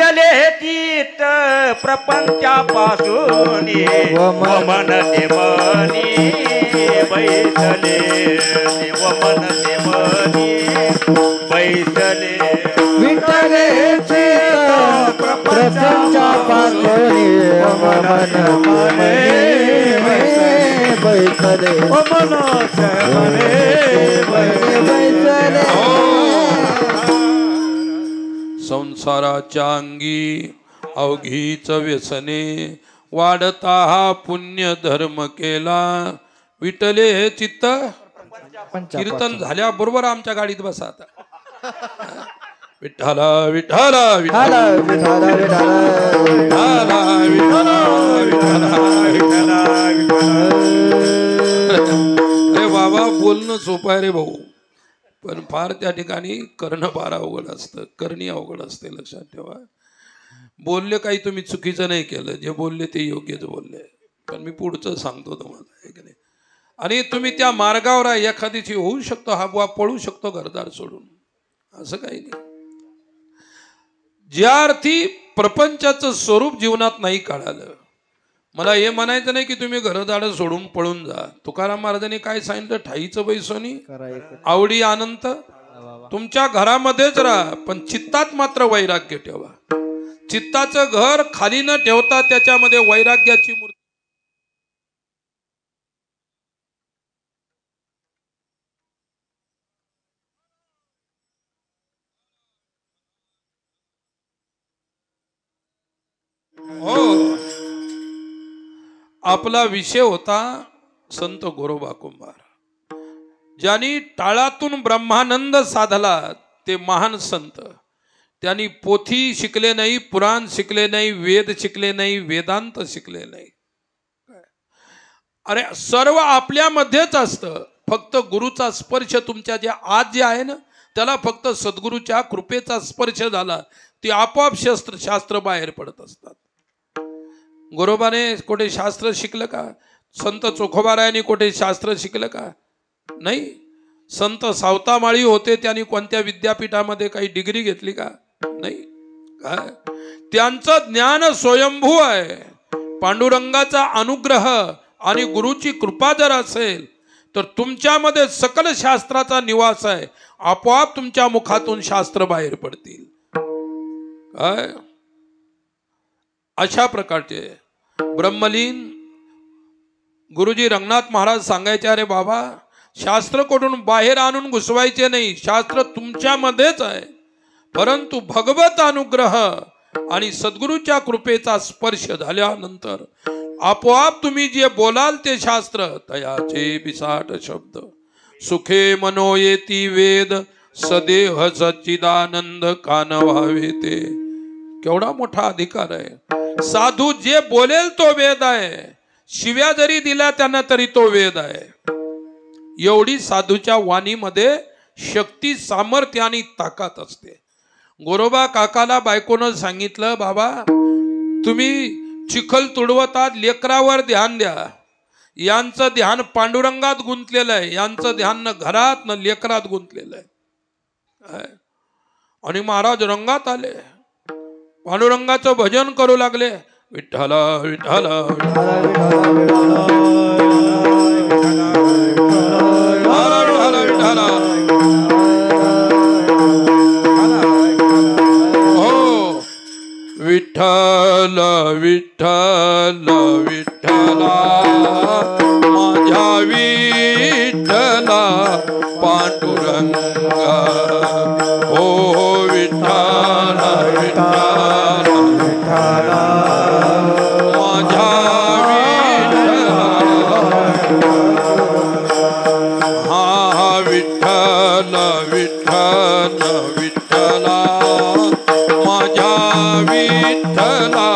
विठ्ठले चित्त प्रपंचापासून वमन ते मनी बैसले वमन ते मनी बैसले विठ्ठले चित्त प्रपंचापासून वमन बैसले वमन बैसले संसाराच्या अंगी अवघीच व्यसने वाढता हा पुण्य धर्म केला विठ्ठले हे चित्त कीर्तन झाल्याबरोबर आमच्या गाडीत बसा आता विठ्ठला विठ्ठला विठ्ठला विठ्ठला विठ्ठला विठ्ठला अरे बाबा बोलणं सोपं आहे रे भाऊ पण फार त्या ठिकाणी करणं फार अवघड असतं करणी अवघड असते लक्षात ठेवा बोलले काही तुम्ही चुकीचं नाही केलं जे बोलले ते योग्यच बोलले पण मी पुढचं सांगतो तुम्हाला आहे की नाही आणि तुम्ही त्या मार्गावर आहे एखादीची होऊ शकतो हा बुवा पळू शकतो घरदार सोडून असं काही नाही ज्या अर्थी प्रपंचाचं स्वरूप जीवनात नाही कळालं मला हे म्हणायचं नाही की तुम्ही घरदार सोडून पळून जा तुकाराम महाराजांनी काय सांगितलं ठाईचं बैसोनी आवडी आनंद तुमच्या घरामध्येच राहा पण चित्तात मात्र वैराग्य ठेवा चित्ताचं घर खाली न ठेवता त्याच्यामध्ये वैराग्याची मूर्ती हो आपला विषय होता संत गोरोबा कुंभार ज्यांनी टाळातून ब्रह्मानंद साधला ते महान संत त्यांनी पोथी शिकले नाही पुराण शिकले नाही वेद शिकले नाही वेदांत शिकले नाही अरे सर्व आपल्यामध्येच असतं फक्त गुरुचा स्पर्श तुमच्या ज्या आज जे आहे ना त्याला फक्त सद्गुरूच्या कृपेचा स्पर्श झाला ती आपोआप शास्त्र बाहेर पडत असतात गोरोबाने कोठे शास्त्र शिकलं का संत चोखोबारायांनी कोठे शास्त्र शिकलं का नाही संत सावतामाळी होते त्यांनी कोणत्या विद्यापीठामध्ये काही डिग्री घेतली का नाही काय त्यांचं ज्ञान स्वयंभू आहे पांडुरंगाचा अनुग्रह आणि गुरुची कृपा जर असेल तर तुमच्यामध्ये सकल शास्त्राचा निवास आहे आपोआप तुमच्या मुखातून शास्त्र बाहेर पडतील काय अशा प्रकारचे ब्रह्मलीन गुरुजी रंगनाथ महाराज सांगायचे अरे बाबा शास्त्र कुठून बाहेर आणून घुसवायचे नाही शास्त्र तुमच्यामध्येच आहे परंतु भगवत अनुग्रह आणि सद्गुरूच्या कृपेचा स्पर्श झाल्यानंतर आपोआप तुम्ही जे बोलाल ते शास्त्र तयाचे बिसाट शब्द सुखे मनो येती वेद सदेह सच्चिदानंद कान व्हावे ते केवढा मोठा अधिकार आहे साधू जे बोलेल तो वेद आहे शिव्या जरी दिल्या त्यांना तरी तो वेद आहे एवढी साधूच्या वाणीमध्ये शक्ती सामर्थ्य आणि ताकद असते गोरोबा काकाला बायकोनं सांगितलं बाबा तुम्ही चिखल तुडवतात लेकरावर ध्यान द्या यांचं ध्यान पांडुरंगात गुंतलेलं आहे यांचं ध्यान न घरात न लेकरात गुंतलेलं आहे आणि महाराज रंगात आले पांडुरंगाचं भजन करू लागले विठ्ठला विठ्ठला हो विठ्ठल विठ्ठल विठ्ठला माझ्या विठ्ठला पांडुरंगा हो विठ्ठला विठ्ठला विठ्ठला माझ्या विठ्ठला हा विठ्ठल विठ्ठल विठ्ठला माझ्या विठ्ठला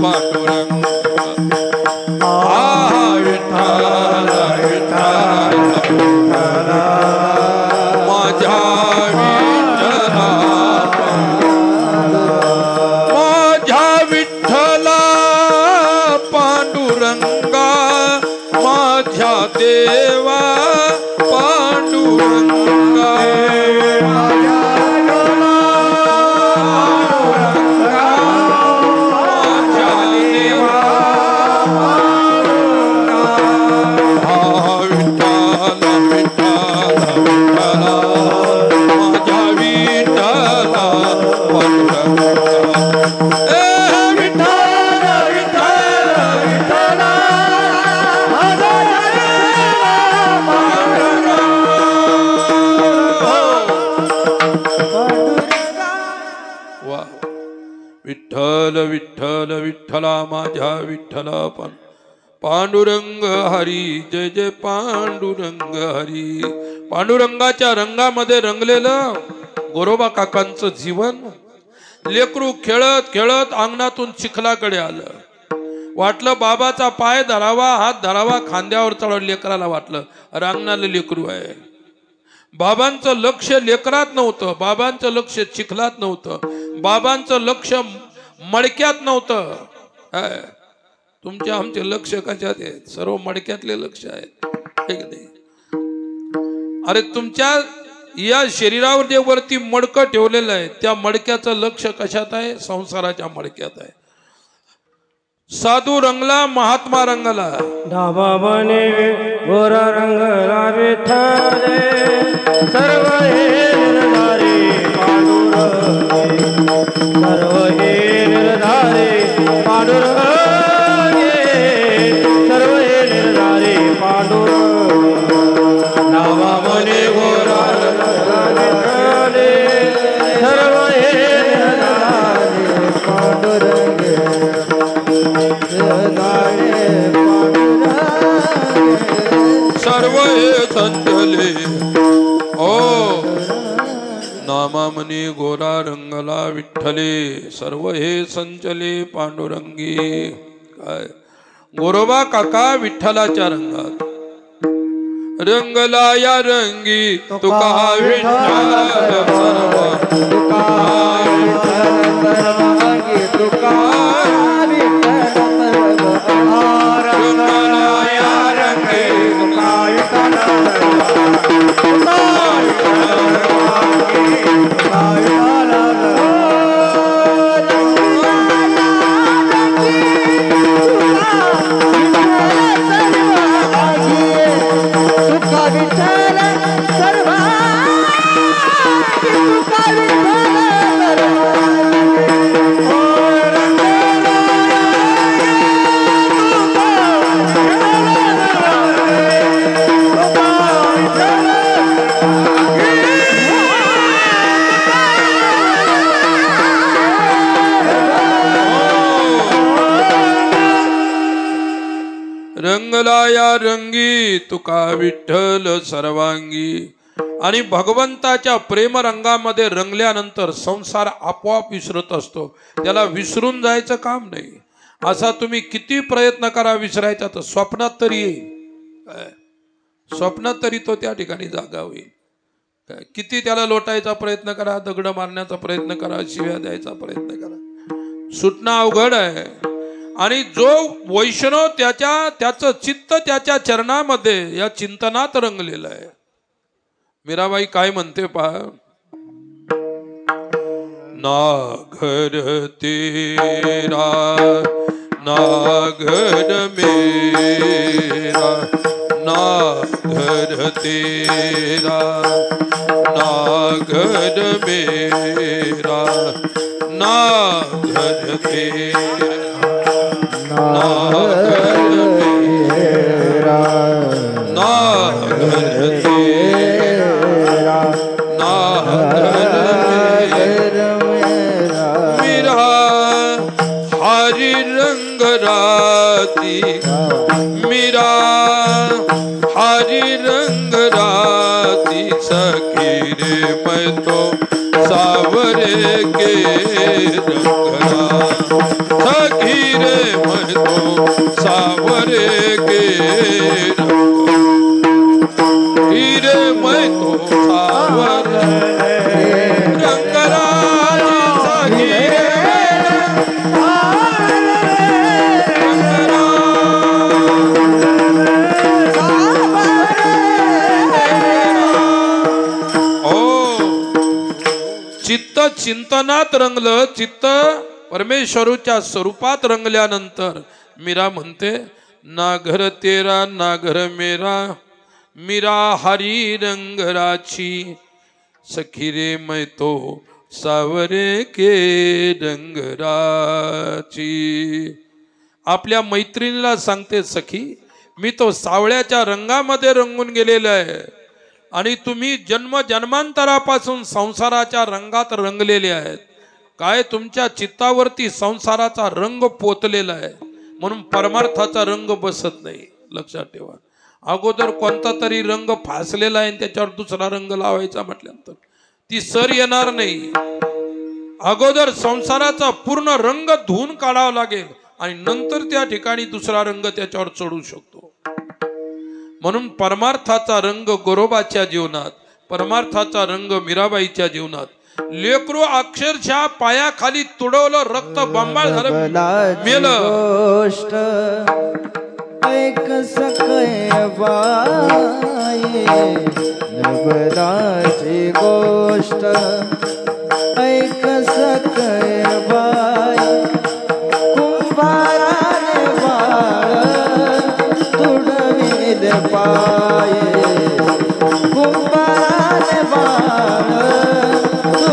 पांडुरंगा हा विठ्ठल विठ्ठल विठ्ठला माझ्या विठ्ठल विठ्ठल विठ्ठला माझ्या विठ्ठला पांडुरंग हरी जय जय पांडुरंग हरी. पांडुरंगाच्या रंगामध्ये रंगलेलं गोरोबा काकांचं जीवन. लेकरू खेळत खेळत अंगणातून चिखलाकडे आलं. वाटलं बाबाचा पाय धरावा, हात धरावा, खांद्यावर चढवलं. लेकराला वाटलं रांगणालं लेकरू आहे. बाबांचं लक्ष लेकरात नव्हतं, बाबांचं लक्ष चिखलात नव्हतं, बाबांचं लक्ष मडक्यात नव्हतं. तुमच्या आमचे लक्ष कशात आहेत? सर्व मडक्यातले लक्ष आहेत, हे की नाही? अरे तुमच्या या शरीरावर जे वरती मडकं ठेवलेलं आहे त्या मडक्याचं लक्ष कशात आहे? संसाराच्या मडक्यात आहे. साधू रंगला, महात्मा रंगला. धाबा बने गोरा रंगला विठ्ठले सर्व हे निर्धारे पांडुरंगे. सर्व हे निर्धारे पांडुरंगे. सर्व हे निर्धारे पांडुरंगे. धाबा बने गोरा रंगला विठ्ठले सर्व हे निर्धारे पांडुरंगे. सर्व हे संचले ओ नामामनी गोरा रंगला विठ्ठले. सर्व हे संचले पांडुरंगी. काय गोरोबा काका विठ्ठलाच्या रंगात रंगला या रंगी तुका विठ्ठल सर्व. तुका रंगला या रंगी तुका विठ्ठल सर्वांगी. आणि भगवंताच्या प्रेमरंगामध्ये रंगल्यानंतर संसार आपोआप विसरत असतो. त्याला विसरून जायचं काम नाही. असा तुम्ही किती प्रयत्न करा विसरायचा, तर स्वप्नात तरी येईल. स्वप्नात तरी तो त्या ठिकाणी जागा होईल. किती त्याला लोटायचा प्रयत्न करा, दगड मारण्याचा प्रयत्न करा, शिव्या द्यायचा प्रयत्न करा, सुटणं अवघड आहे. आणि जो वैष्णव त्याचं चित्त त्याच्या चरणामध्ये या चिंतनात रंगलेलं आहे. मीराबाई काय म्हणते पहा. ना घर तेरा ना घर मेरा, ना घर तेरा ना घर मेरा, ना घर तेरा ना घर मेरा, ना घर तेरा ना घर मेरा. हरि रंग राती मेरा, हरि रंग राती सखी रे मैं तो सावरे के रंगरा. सखी रे मैं तो सावरे के हीरे मैं तो सावरे रंगरा. सखी रे चित्त चिंतनात रंगलं. चित्त परमेश्वरूच्या स्वरूपात रंगल्यानंतर मीरा म्हणते ना घर तेरा ना घर मेरा, मीरा हरी रंग राची सखी रे मैं तो सावरे के रंग राची. आपल्या मैत्रिणीला सांगते सखी मी तो सावळ्याच्या रंगामध्ये रंगून गेलेला आहे आणि तुम्ही जन्म जन्मांतरापासून संसाराच्या रंगात रंगलेले आहेत. काय तुमच्या चित्तावरती संसाराचा रंग पोतलेला आहे, म्हणून परमार्थाचा रंग बसत नाही. लक्षात ठेवा. अगोदर कोणता तरी रंग फासलेला आहे आणि त्याच्यावर दुसरा रंग लावायचा म्हटल्यानंतर ती सर येणार नाही. अगोदर संसाराचा पूर्ण रंग धुवून काढावा लागेल आणि नंतर त्या ठिकाणी दुसरा रंग त्याच्यावर चढू शकतो. म्हणून परमार्थाचा रंग गोरोबाच्या जीवनात, परमार्थाचा रंग मीराबाईच्या जीवनात. लेकरू अक्षरशः पायाखाली तुडवलं, रक्त बंबाळ झालं, मेलं. गोष्ट ऐक सखय बाई, नवलाची गोष्ट ऐक सखय बाई. कुंभाराने बाळ तुडवील पाये, कुंभाराने बाळ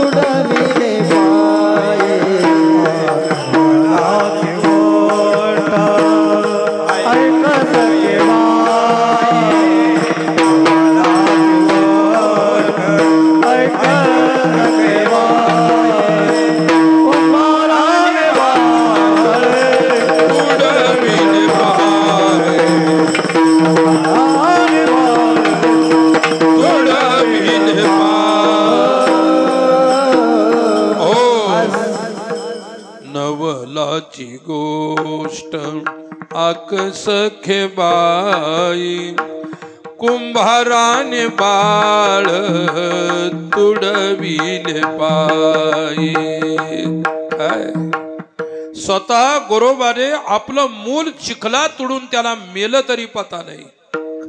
तुडवील पाये. नवलाची गोष्ट आक सखे बाई, कुंभाराने बाळ तुडविले पायी. काय स्वतः गोरोबाने आपलं मूल चिखला तुडून त्याला मेलं तरी पता नाही.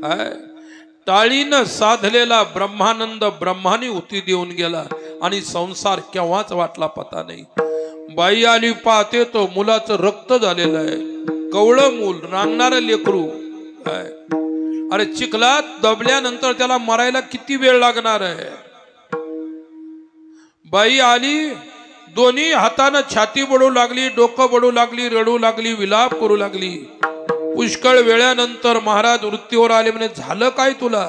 काय टाळीनं साधलेला ब्रह्मानंद ब्रह्माने उती देऊन गेला आणि संसार केव्हाच वाटला पता नाही. बाई आली, पाहते तो मुलाचं रक्त झालेलं आहे, कवळं मूल, रांगणारं लेकरू. काय अरे चिखलात दबल्यानंतर त्याला मरायला किती वेळ लागणार आहे. बाई आली, दोन्ही हातानं छाती बडू लागली, डोकं बडू लागली, रडू लागली, विलाप करू लागली. पुष्कळ वेळानंतर महाराज वृत्तीवर आले, म्हणे झालं काय तुला?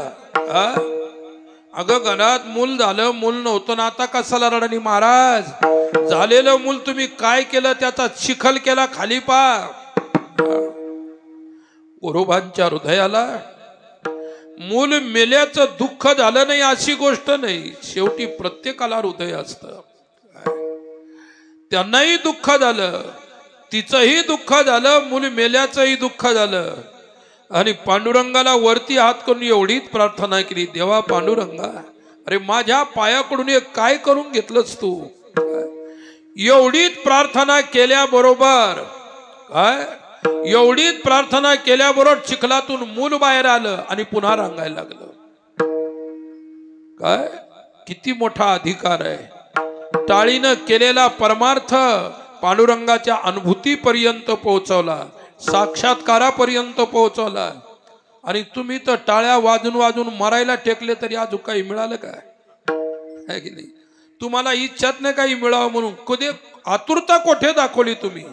अगं घरात मूल झालं, मूल नव्हतं ना, आता कसाला रडणी? महाराज झालेलं मूल तुम्ही काय केलं, त्याचा चिखल केला खाली पा. गोरोबांच्या हृदयाला मूल मेल्याचं दुःख झालं नाही अशी गोष्ट नाही. शेवटी प्रत्येकाला हृदय असतं. त्यांनाही दुःख झालं, तिचंही दुःख झालं, मूल मेल्याचंही दुःख झालं. आणि पांडुरंगाला वरती हात करून एवढीच प्रार्थना केली, देवा पांडुरंगा, अरे माझ्या पायाकडून एक काय करून घेतलंस तू? एवढीच प्रार्थना केल्याबरोबर काय, एवढीच प्रार्थना केल्याबरोबर चिखलातून मूल बाहेर आलं आणि पुन्हा रांगायला लागलं. काय किती मोठा अधिकार आहे. टाळीनं केलेला परमार्थ पांडुरंगाच्या अनुभूतीपर्यंत पोहोचवला, साक्षात्कारापर्यंत पोहोचवला. आणि तुम्ही तर टाळ्या वाजून वाजून मरायला टेकले तरी अजून काही मिळालं काय? है की नाही? तुम्हाला इच्छाच नाही काही मिळावं म्हणून कधी आतुरता कोठे दाखवली तुम्ही?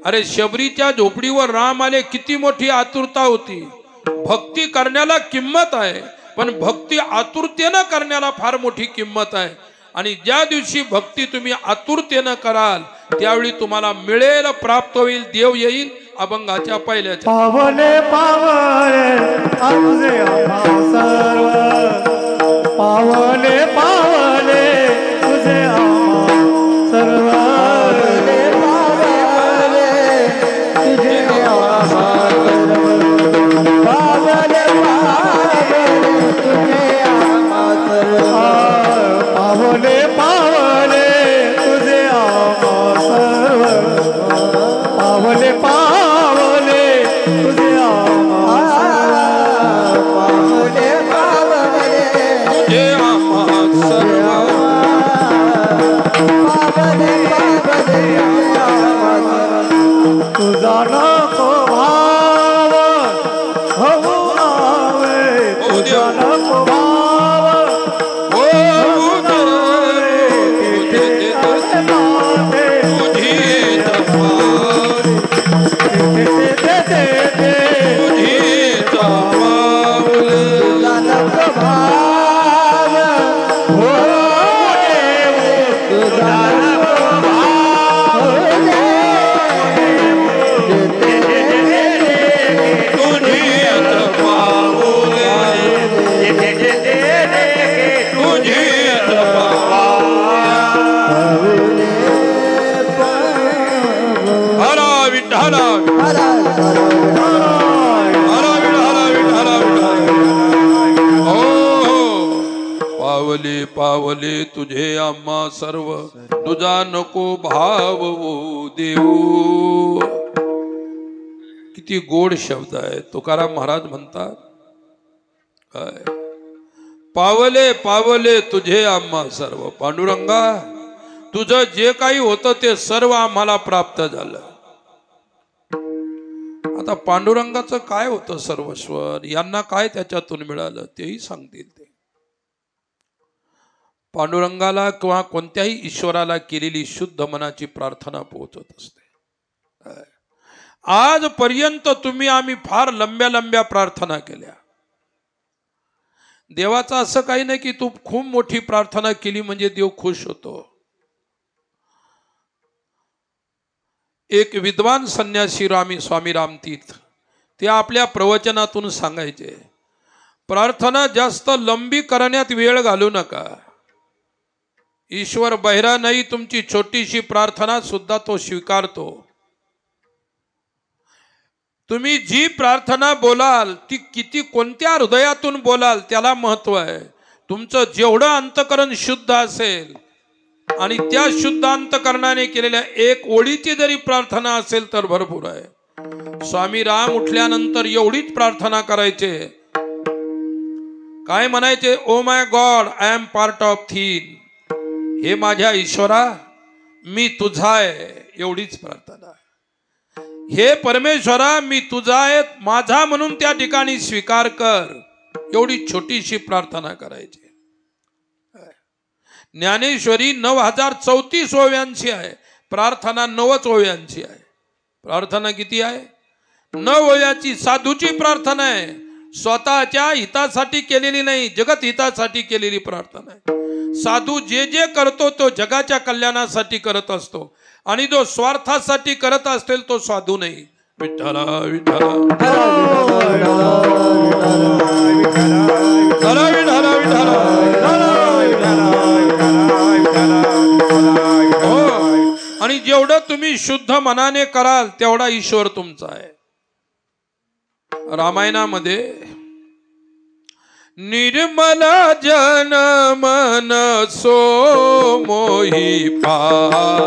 अरे शबरीच्या झोपडीवर राम आले, किती मोठी आतुरता होती. भक्ती करण्याला किंमत आहे, पण भक्ती आतुरतेनं करण्याला फार मोठी किंमत आहे. आणि ज्या दिवशी भक्ती तुम्ही आतुरतेनं कराल त्यावेळी तुम्हाला मिळेल, प्राप्त होईल, देव येईल. अभंगाच्या पहिल्याच्या पावले पावले तुझे आम्हा सर्व, पावले पावले तुझे आम्हा सर्व, तुझे पावले पावले तुझे आम्हा सर्व, पावले पावले तुझे आम्हा सर्व, पावले पावले तुझे आम्हा पावले पावले तुझे आम्हा सर्व, पावले पावले तुझे आम्हा सर्व, तुझा नको भाव देऊ. किती गोड शब्द आहे. तुकाराम महाराज म्हणतात काय, पावले पावले तुझे आम्हा सर्व. पांडुरंगा, तुझं जे काही होतं ते सर्व आम्हाला प्राप्त झालं. आता पांडुरंगाचं काय होतं सर्वस्व, यांना काय त्याच्यातून मिळालं तेही सांगतील ते. पांडुरंगाला किंवा कोणत्याही ईश्वराला केलेली शुद्ध मनाची प्रार्थना पोहोचत असते. आजपर्यंत आम्ही फार लंब्या लंब्या प्रार्थना केल्या. देवाचं असं काही नाही की तू खूप मोठी प्रार्थना केली म्हणजे देव खुश होतो. एक विद्वान संन्यासी स्वामी रामतीर्थ ते आपल्या प्रवचनातून सांगायचे, प्रार्थना जास्त लंबी करण्यात वेळ घालू नका. ईश्वर बहिरा नाही, तुमची छोटीशी प्रार्थना सुद्धा तो स्वीकारतो. तुम्ही जी प्रार्थना बोलाल ती किती कोणत्या हृदयातून बोलाल त्याला महत्व आहे. तुमचं जेवढं अंतकरण शुद्ध असेल आणि त्या शुद्ध अंतकरणाने केलेल्या एक ओळीची जरी प्रार्थना असेल तर भरपूर आहे. स्वामी राम उठल्यानंतर एवढीच प्रार्थना करायचे. काय म्हणायचे, oh my God, I am part of thine. हे माझ्या ईश्वरा, मी तुझा आहे. एवढीच प्रार्थना. हे परमेश्वरा, मी तुझा आहे, माझा म्हणून त्या ठिकाणी स्वीकार कर. एवढी छोटीशी प्रार्थना करायची. ज्ञानेश्वरी 9034 ओव्यांची आहे, प्रार्थना 9 ओव्यांची आहे. प्रार्थना किती आहे? 9 ओव्याची साधूची प्रार्थना आहे. स्वतःच्या हितासाठी केलेली नाही, जगत हितासाठी केलेली प्रार्थना आहे. साधू जे जे करतो तो जगाच्या कल्याणासाठी करत असतो, आणि जो स्वार्थासाठी करत असेल तो साधू नाही. विठ्ठला विठ्ठला विठ्ठला हो. आणि जेवढं तुम्ही शुद्ध मनाने कराल तेवढा ईश्वर तुमचा आहे. रामायणामध्ये निर्मल जन मन सो मोही पावा,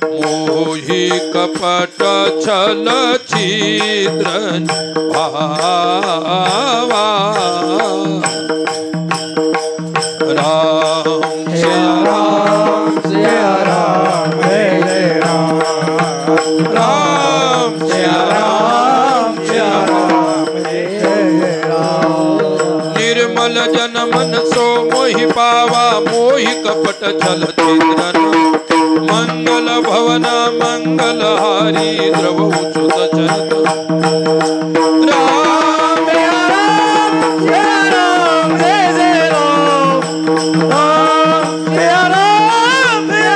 मोही कपट छल छिद्र भावा. राम राम सिया राम जय राम, राम राम सिया राम जय राम. निर्मल जन मन सो मोहि पावा, मोहि कपट छल छिद्रन. मंगल भवन मंगल हारी द्रव उचुत चरत. राम सिया राम जय जय राम, राम सिया राम जय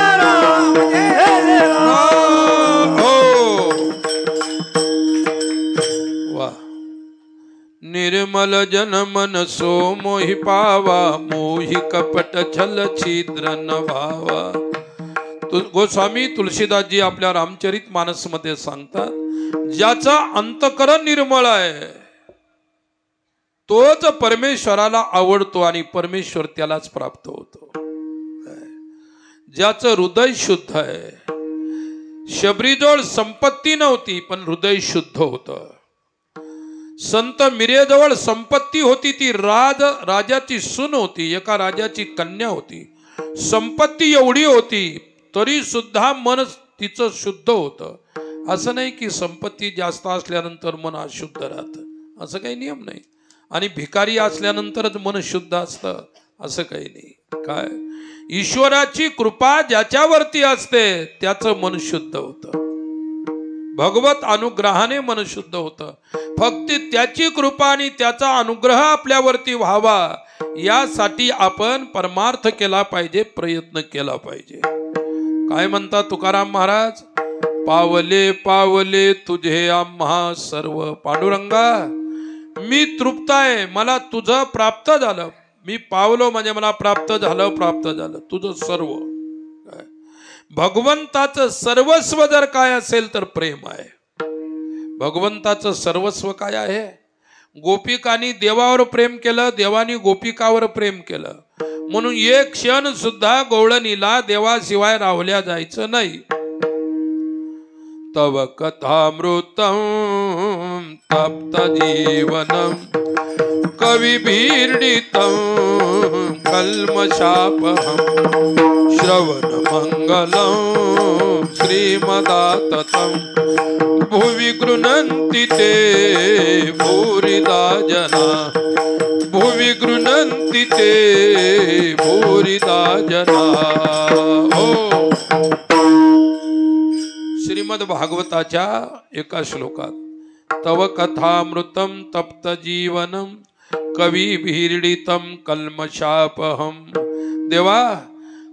जय राम. वाह. निर्मल जन मन सो मोहि पावा, मोहि कपट छल छिद्र न भावा. गोस्वामी तुलसीदासजी आपल्या रामचरित मानस मध्ये सांगतात, ज्याचा अंतकरण निर्मळ आहे तोच परमेश्वराला आवडतो आणि परमेश्वर त्यालाच प्राप्त होतो. ज्याचं हृदय शुद्ध आहे, शबरीजवळ संपत्ती नव्हती पण हृदय शुद्ध होतं. संत मिरेजवळ संपत्ती होती, ती राजाची सून होती, एका राजाची कन्या होती. संपत्ती एवढी होती तरी सुद्धा मन तिचं शुद्ध होतं. असं नाही की संपत्ती जास्त असल्यानंतर मन अशुद्ध राहतं, असं काही नियम नाही. आणि भिकारी असल्यानंतरच मन शुद्ध असतं असं काही नाही. काय, ईश्वराची कृपा ज्याच्यावरती असते त्याचं मन शुद्ध होतं. भगवत अनुग्रहाने मन शुद्ध होतं. फक्त त्याची कृपा आणि त्याचा अनुग्रह आपल्यावरती व्हावा यासाठी आपण परमार्थ केला पाहिजे, प्रयत्न केला पाहिजे. काय म्हणतात तुकाराम महाराज, पावले पावले तुझे आम्हा सर्व. पांडुरंगा, मी तृप्त आहे, मला तुझं प्राप्त झालं. मी पावलो म्हणजे मला प्राप्त झालं, प्राप्त झालं तुझं सर्व. भगवंताचं सर्वस्व जर काय असेल तर प्रेम आहे. भगवंताचं सर्वस्व काय आहे? गोपिकांनी देवावर प्रेम केलं, देवानी गोपिकावर प्रेम केलं, म्हणून एक क्षण सुद्धा गवळणीला देवाशिवाय राहुल्या जायचं नाही. तव कथामृतम तप्त जीवनम कविभिर्णितं कल्मषापहं श्रवण मंगलं श्रीमदाततं भुवि गृह्णन्ति ते भूरिदा जना भुवि गृह्णन्ति ते भूरिदा जना. श्रीमद भागवताच्या एका श्लोकात तव कथामृतम तप्त जीवनम कविभिर्णितं कल्मषापहम. देवा,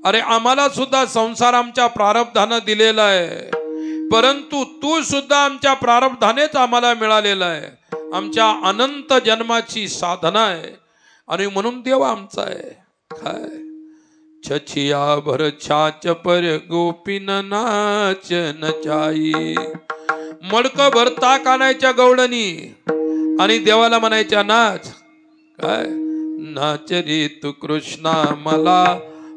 अरे आम्हाला सुद्धा संसार आमच्या प्रारब्धानं दिलेला आहे, परंतु तू सुद्धा आमच्या प्रारब्धानेच आम्हाला मिळालेला आहे. आमच्या अनंत जन्माची साधना आहे आणि म्हणून देव आमचा आहे. काय छछिया भर छाच पर गोपीन नाच नचाई. मडक भरता कानायच्या गवळणी आणि देवाला म्हणायच्या नाच. काय नाच रे तू कृष्णा मला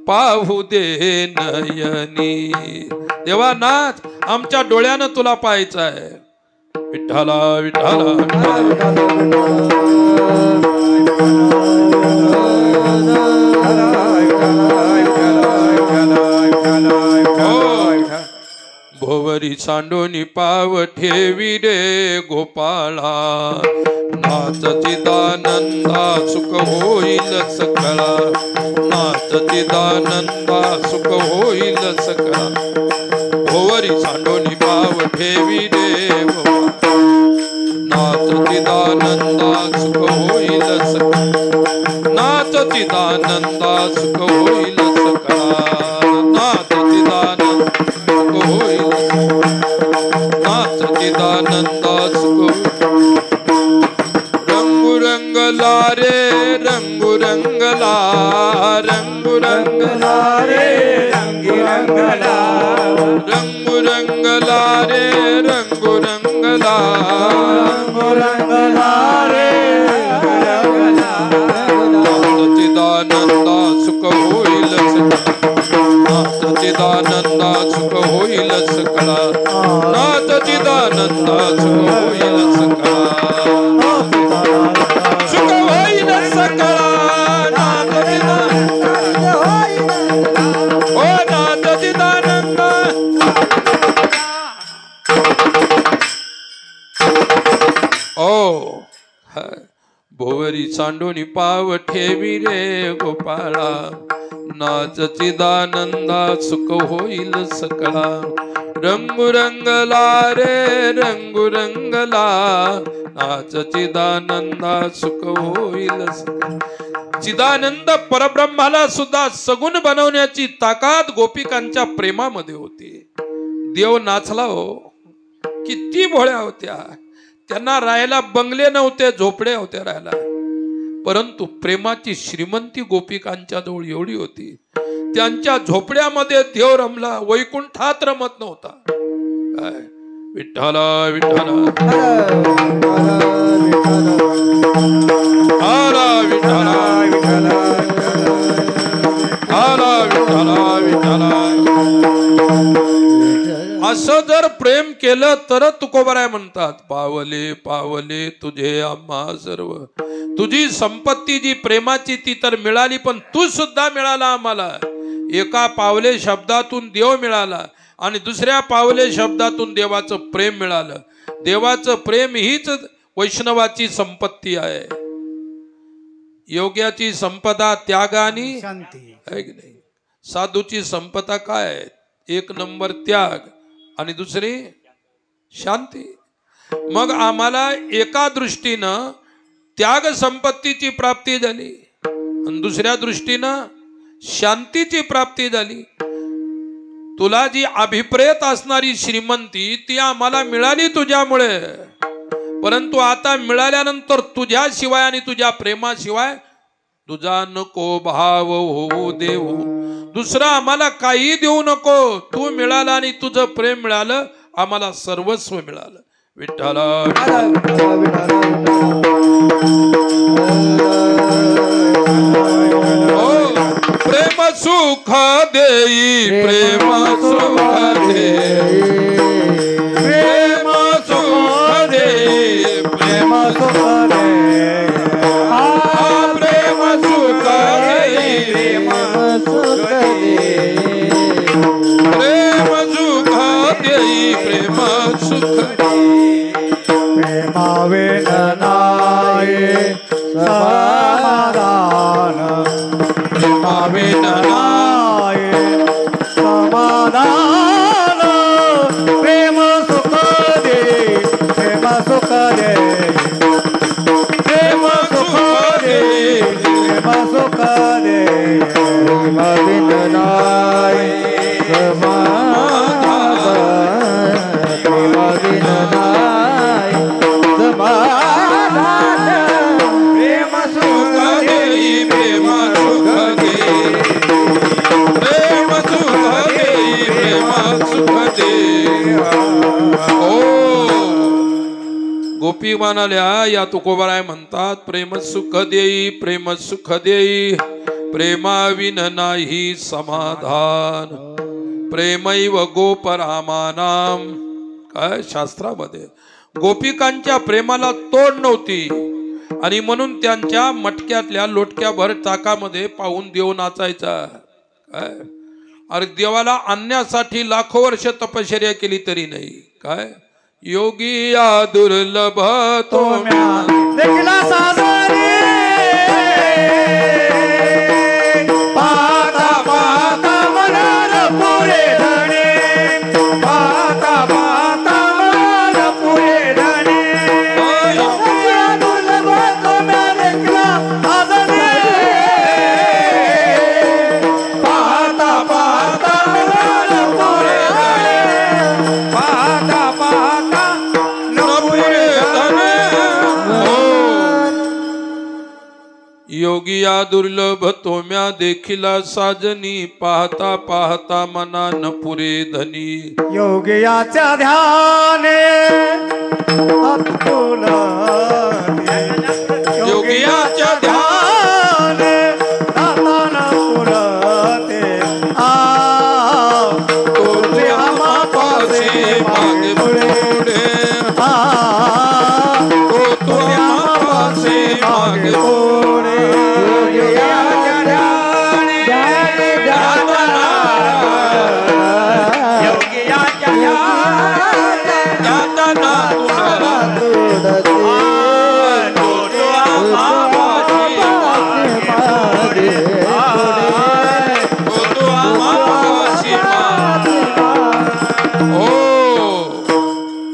पाहू दे नयनी. देवा नाच, आमच्या डोळ्यानं तुला पाहायचं आहे. विठ्ठला विठ्ठला भोवरी सांडोनी पाव ठेवी रे गोपाळा. नाच चिदानंदा सुख होईल सकळा. नाच चिदानंदा सुख होईल सकळा. भोवरी सांडोनी पाव ठेवी रे गोपाळा. नाच चिदानंदा सुख होईल सकळा. नाच चिदानंदा सुख होईल सकळा. नाच चिदानंद सुख होईल. नाच चिदानंदा सुख. रंगु रंगला रे रंगु रंगला. रंगु रंगला रे रंगी रंगला. रंगु रंगला रे रंगु रंगला. रंगु रंगला रे रंगु रंगला. नाच चिदानंदा सुख होईल सकळा. नाच चिदानंदा सुख होईल सकळा. नाच चिदानंदा सुख होईल सकळा. सुख होईल सकळा. नाच चिदानंद हो नाच चिदानंद. ओ भोवरी सांडोनी पाव ठेवी रे गोपाळा. नाच चिदानंदा सुख होईल सकळा. रंगु रंगला रे रंगु रंगला. नाच चिदानंदा सुख होईल सकळा. चिदानंद परब्रह्माला सुद्धा सगुण बनवण्याची ताकद गोपिकांच्या प्रेमामध्ये होती. देव नाचला हो. किती भोळ्या होत्या. त्यांना राहायला बंगले नव्हते, झोपडे होते राहायला, परंतु प्रेमाची श्रीमंती गोपिकांच्या जवळ एवढी होती. त्यांच्या झोपड्यामध्ये देव रमला, वैकुंठात रमत नव्हता. काय विठ्ठला विठ्ठला आला विठ्ठला आला विठ्ठला विठ्ठला. असं जर प्रेम केलं तर तुकोबराय म्हणतात, पावले पावले तुझे आम्हा सर्व. तुझी संपत्ती जी प्रेमाची ती तर मिळाली, पण तू सुद्धा मिळाला आम्हाला. एका पावले शब्दातून देव मिळाला आणि दुसऱ्या पावले शब्दातून देवाचं प्रेम मिळालं. देवाचं प्रेम हीच वैष्णवाची संपत्ती आहे. योग्याची संपदा त्याग आणि शांती आहे की नाही. साधूची संपदा काय आहे? एक नंबर त्याग आणि दुसरी शांती. मग आम्हाला एका दृष्टीनं त्याग संपत्तीची प्राप्ती झाली आणि दुसऱ्या दृष्टीनं शांतीची प्राप्ती झाली. तुला जी अभिप्रेत असणारी श्रीमंती ती आम्हाला मिळाली तुझ्यामुळे, परंतु आता मिळाल्यानंतर तुझ्याशिवाय आणि तुझ्या प्रेमाशिवाय तुझा नको भाव होऊ देऊ. दुसरं आम्हाला काही देऊ नको, तू मिळाला आणि तुझं प्रेम मिळालं, आम्हाला सर्वस्व मिळालं. विठ्ठला प्रेम सुख देई, प्रेम सुख देई, प्रेम सुख देई, प्रेम सुख देई, प्रेम सुख देई, प्रेम सुख देई, प्रेम सुख देई, प्रेम सुख देई. प्रेमाविन नाही समाधान, प्रेमाविन नाही समाधान, प्रेम सुख देई, प्रेम सुख देई, प्रेम सुख देई, प्रेम सुख देई, प्रेमाविन नाही समाधान, प्रेमाविन नाही समाधान, प्रेम सुख देई, प्रेम सुख देई, प्रेम सुख देई, प्रेम सुख देई. ओ गोपी म्हणाल्या, या तुकोबाराय म्हणतात, प्रेम सुख देई, प्रेम सुख देई, प्रेमाविन नाही समाधान, प्रेमैव गोपरामानाम. काय शास्त्रामध्ये गोपिकांच्या प्रेमाला तोड नव्हती आणि म्हणून त्यांच्या मटक्यातल्या लोटक्याभर चाकामध्ये पाहून देव नाचायचा. काय अरे देवाला आणण्यासाठी लाखो वर्ष तपश्चर्या केली तरी नाही. काय योगी या दुर्लभ तो देखला साजरे, पाहता पाहता मनाला पुरे धणे, पाहता पाहता मनाला पुरे धणे, दुर्लभ तो देखला साजरे, पाहता पाहता मनाला पुरे धणे, पाहता पाहता पुरे धने. योगिया दुर्लभ तोम्या देखिला साजनी, पाहता पाहता मना न पुरे धनी. योगियाच्या ध्याने अतुला, योगियाच्या ध्याने दाताना पुरते, तुझे आम्हापासे मागे पुढे, तो आम्हापासे मागे पुढे, योगियाच्या ध्याने दाताना, योगियाच्या ध्याने जाताना तुला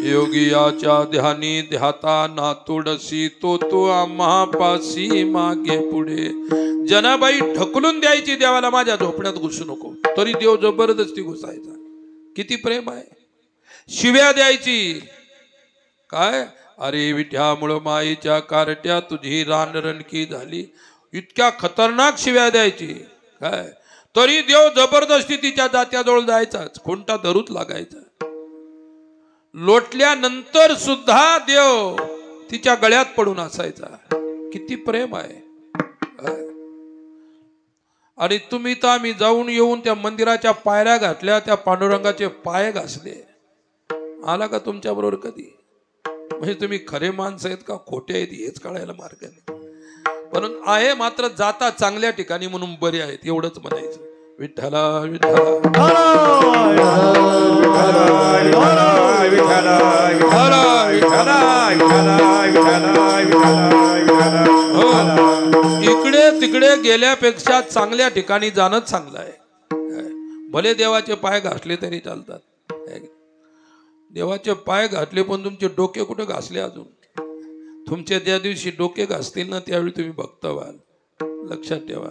योगियाच्या ध्यानी ध्याता ना तुडसी, तो आम्हा पासी मागे पुढे. जनाबाई ढकलून द्यायची देवाला, माझ्या झोपण्यात घुसू नको, तरी देव जबरदस्ती घुसायचा. किती प्रेम आहे. शिव्या द्यायची. काय अरे विठ्यामुळं माईच्या कारट्या तुझी रानरणकी झाली, इतक्या खतरनाक शिव्या द्यायची. काय तरी देव जबरदस्ती तिच्या जात्याजवळ जायचाच, खुंटा धरूच लागायचा. लोटल्यानंतर सुद्धा देव तिच्या गळ्यात पडून असायचा. किती प्रेम आहे. आणि तुम्ही तर आम्ही जाऊन येऊन त्या मंदिराच्या पायऱ्या घातल्या, त्या पांडुरंगाचे पाय घासले. आला का तुमच्या बरोबर कधी? म्हणजे तुम्ही खरे माणसं आहेत का खोटे आहेत हेच कळायला मार्ग नाही. म्हणून आहे मात्र जाता चांगल्या ठिकाणी म्हणून बरे आहेत एवढंच म्हणायचं. विठ्ठला विठ्ठला इकडे तिकडे गेल्यापेक्षा चांगल्या ठिकाणी जाणं चांगलं आहे. भले देवाचे पाय घासले तरी चालतात. देवाचे पाय घातले पण तुमचे डोके कुठे घासले अजून? तुमचे ज्या दिवशी डोके घासतील ना त्यावेळी तुम्ही भक्त व्हाल. लक्षात ठेवा.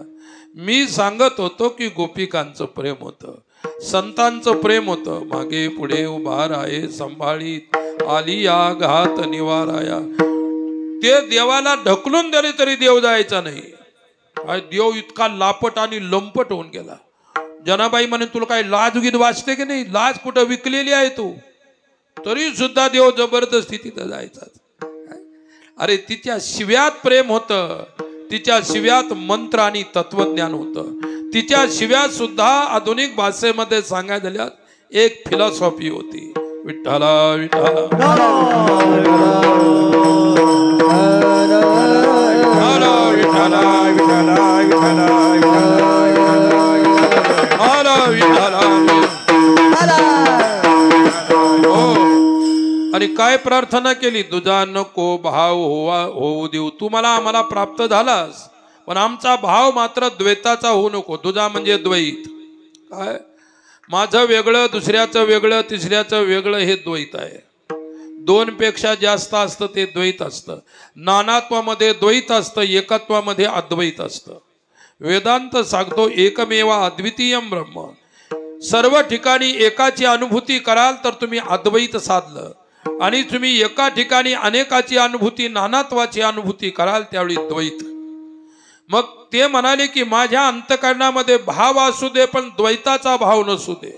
मी सांगत होतो की गोपिकांचं प्रेम होतं, संतांचं प्रेम होतं. मागे पुढे उभा राहे संभाळीत आली या घात निवाराया. ते देवाला ढकलून दिले तरी देव जायचा नाही. देव इतका लापट आणि लंपट होऊन गेला. जनाबाई म्हणे तुला काय लाज गीत वाचते की नाही? लाज कुठं विकलेली आहे तू? तरी सुद्धा देव जबरदस्ती तिथं जायचा. अरे तिच्या शिव्यात प्रेम होतं, तिच्या शिव्यात मंत्र आणि तत्वज्ञान होतं, तिच्या शिव्यात सुद्धा आधुनिक भाषेमध्ये सांगायला झाल्यात एक फिलॉसॉफी होती. विठ्ठला विठ्ठला विठ्ठला विठ्ठला आणि काय प्रार्थना केली? तुझा नको भाव होऊ देऊ. तू मला आम्हाला प्राप्त झालास, पण आमचा भाव मात्र द्वैताचा होऊ नको. तुझा म्हणजे द्वैत. काय? माझं वेगळं, दुसऱ्याचं वेगळं, तिसऱ्याचं वेगळं, हे द्वैत आहे. दोन पेक्षा जास्त असतं ते द्वैत असतं. नानात्वामध्ये द्वैत असतं, एकत्वामध्ये अद्वैत असतं. वेदांत सांगतो एकमेवा अद्वितीयम ब्रह्म. सर्व ठिकाणी एकाची अनुभूती कराल तर तुम्ही अद्वैत साधलं, आणि तुम्ही एका ठिकाणी अनेकाची अनुभूती, नानात्वाची अनुभूती कराल त्यावेळी द्वैत. मग ते म्हणाले की माझ्या अंतःकरणामध्ये भाव असू दे पण द्वैताचा भाव नसू दे.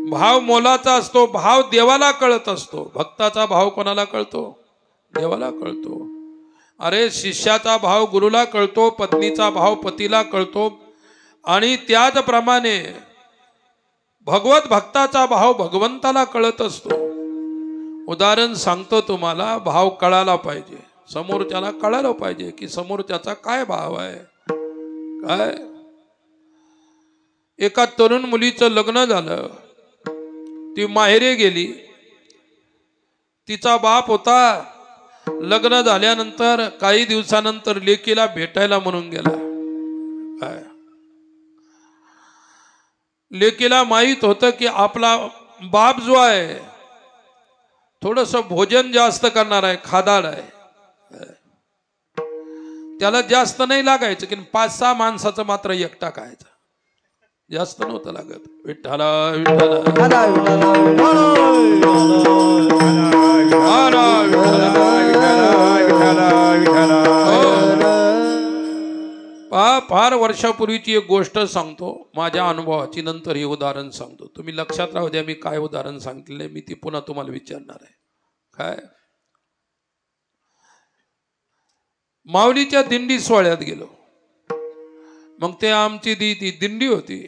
भाव मोलाचा असतो, भाव देवाला कळत असतो. भक्ताचा भाव कोणाला कळतो? देवाला कळतो. अरे शिष्याचा भाव गुरुला कळतो, पत्नीचा भाव पतीला कळतो, आणि त्याचप्रमाणे भगवत भक्ताचा भाव भगवंताला कळत असतो. उदाहरण सांगतो तुम्हाला, भाव कळाला पाहिजे, समोरच्याला कळालं पाहिजे की समोरच्याचा काय भाव आहे. काय? एका तरुण मुलीचं लग्न झालं, ती माहेरी गेली. तिचा बाप होता, लग्न झाल्यानंतर काही दिवसानंतर लेकीला भेटायला म्हणून गेला. काय? लेकीला माहित होतं की आपला बाप जो आहे थोडस भोजन जास्त करणार आहे, खादाड आहे, त्याला जास्त नाही लागायचं की 5-6 माणसाचं मात्र एकटा खायचं, जास्त नव्हतं लागत. विठ्ठला विठ्ठला फार वर्षापूर्वीची एक गोष्ट सांगतो माझ्या अनुभवाची, नंतर हे उदाहरण सांगतो. तुम्ही लक्षात राहू द्या मी काय उदाहरण सांगितले, मी ती पुन्हा तुम्हाला विचारणार आहे. काय? माऊलीच्या दिंडी सोहळ्यात गेलो. मग ते आमची ती दिंडी होती.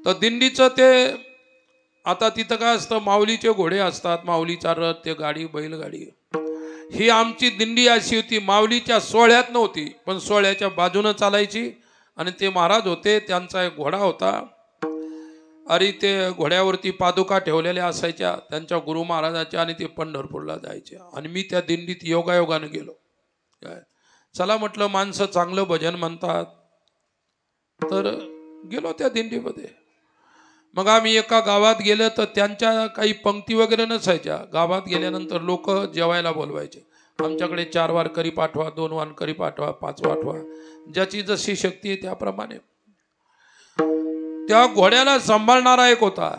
तर दिंडीचं ते आता तिथं काय असतं, माऊलीचे घोडे असतात, माऊलीचा रथ, ते गाडी, बैलगाडी. ही आमची दिंडी अशी होती, माऊलीच्या सोहळ्यात नव्हती पण सोहळ्याच्या बाजूनं चालायची. आणि ते महाराज होते, त्यांचा एक घोडा होता, आणि ते घोड्यावरती पादुका ठेवलेल्या असायच्या त्यांच्या गुरु महाराजाच्या, आणि ते पंढरपूरला जायचे. आणि मी त्या दिंडीत योगायोगानं गेलो. काय? चला म्हटलं, माणसं चांगलं भजन म्हणतात, तर गेलो त्या दिंडीमध्ये. मग आम्ही एका गावात गेलो तर त्यांच्या काही पंक्ती वगैरे नसायच्या. गावात गेल्यानंतर लोक जेवायला बोलवायचे. आमच्याकडे 4 वारकरी पाठवा, 2 वारकरी पाठवा, 5 पाठवा, ज्याची जशी शक्ती आहे त्याप्रमाणे. त्या घोड्याला सांभाळणारा एक होता,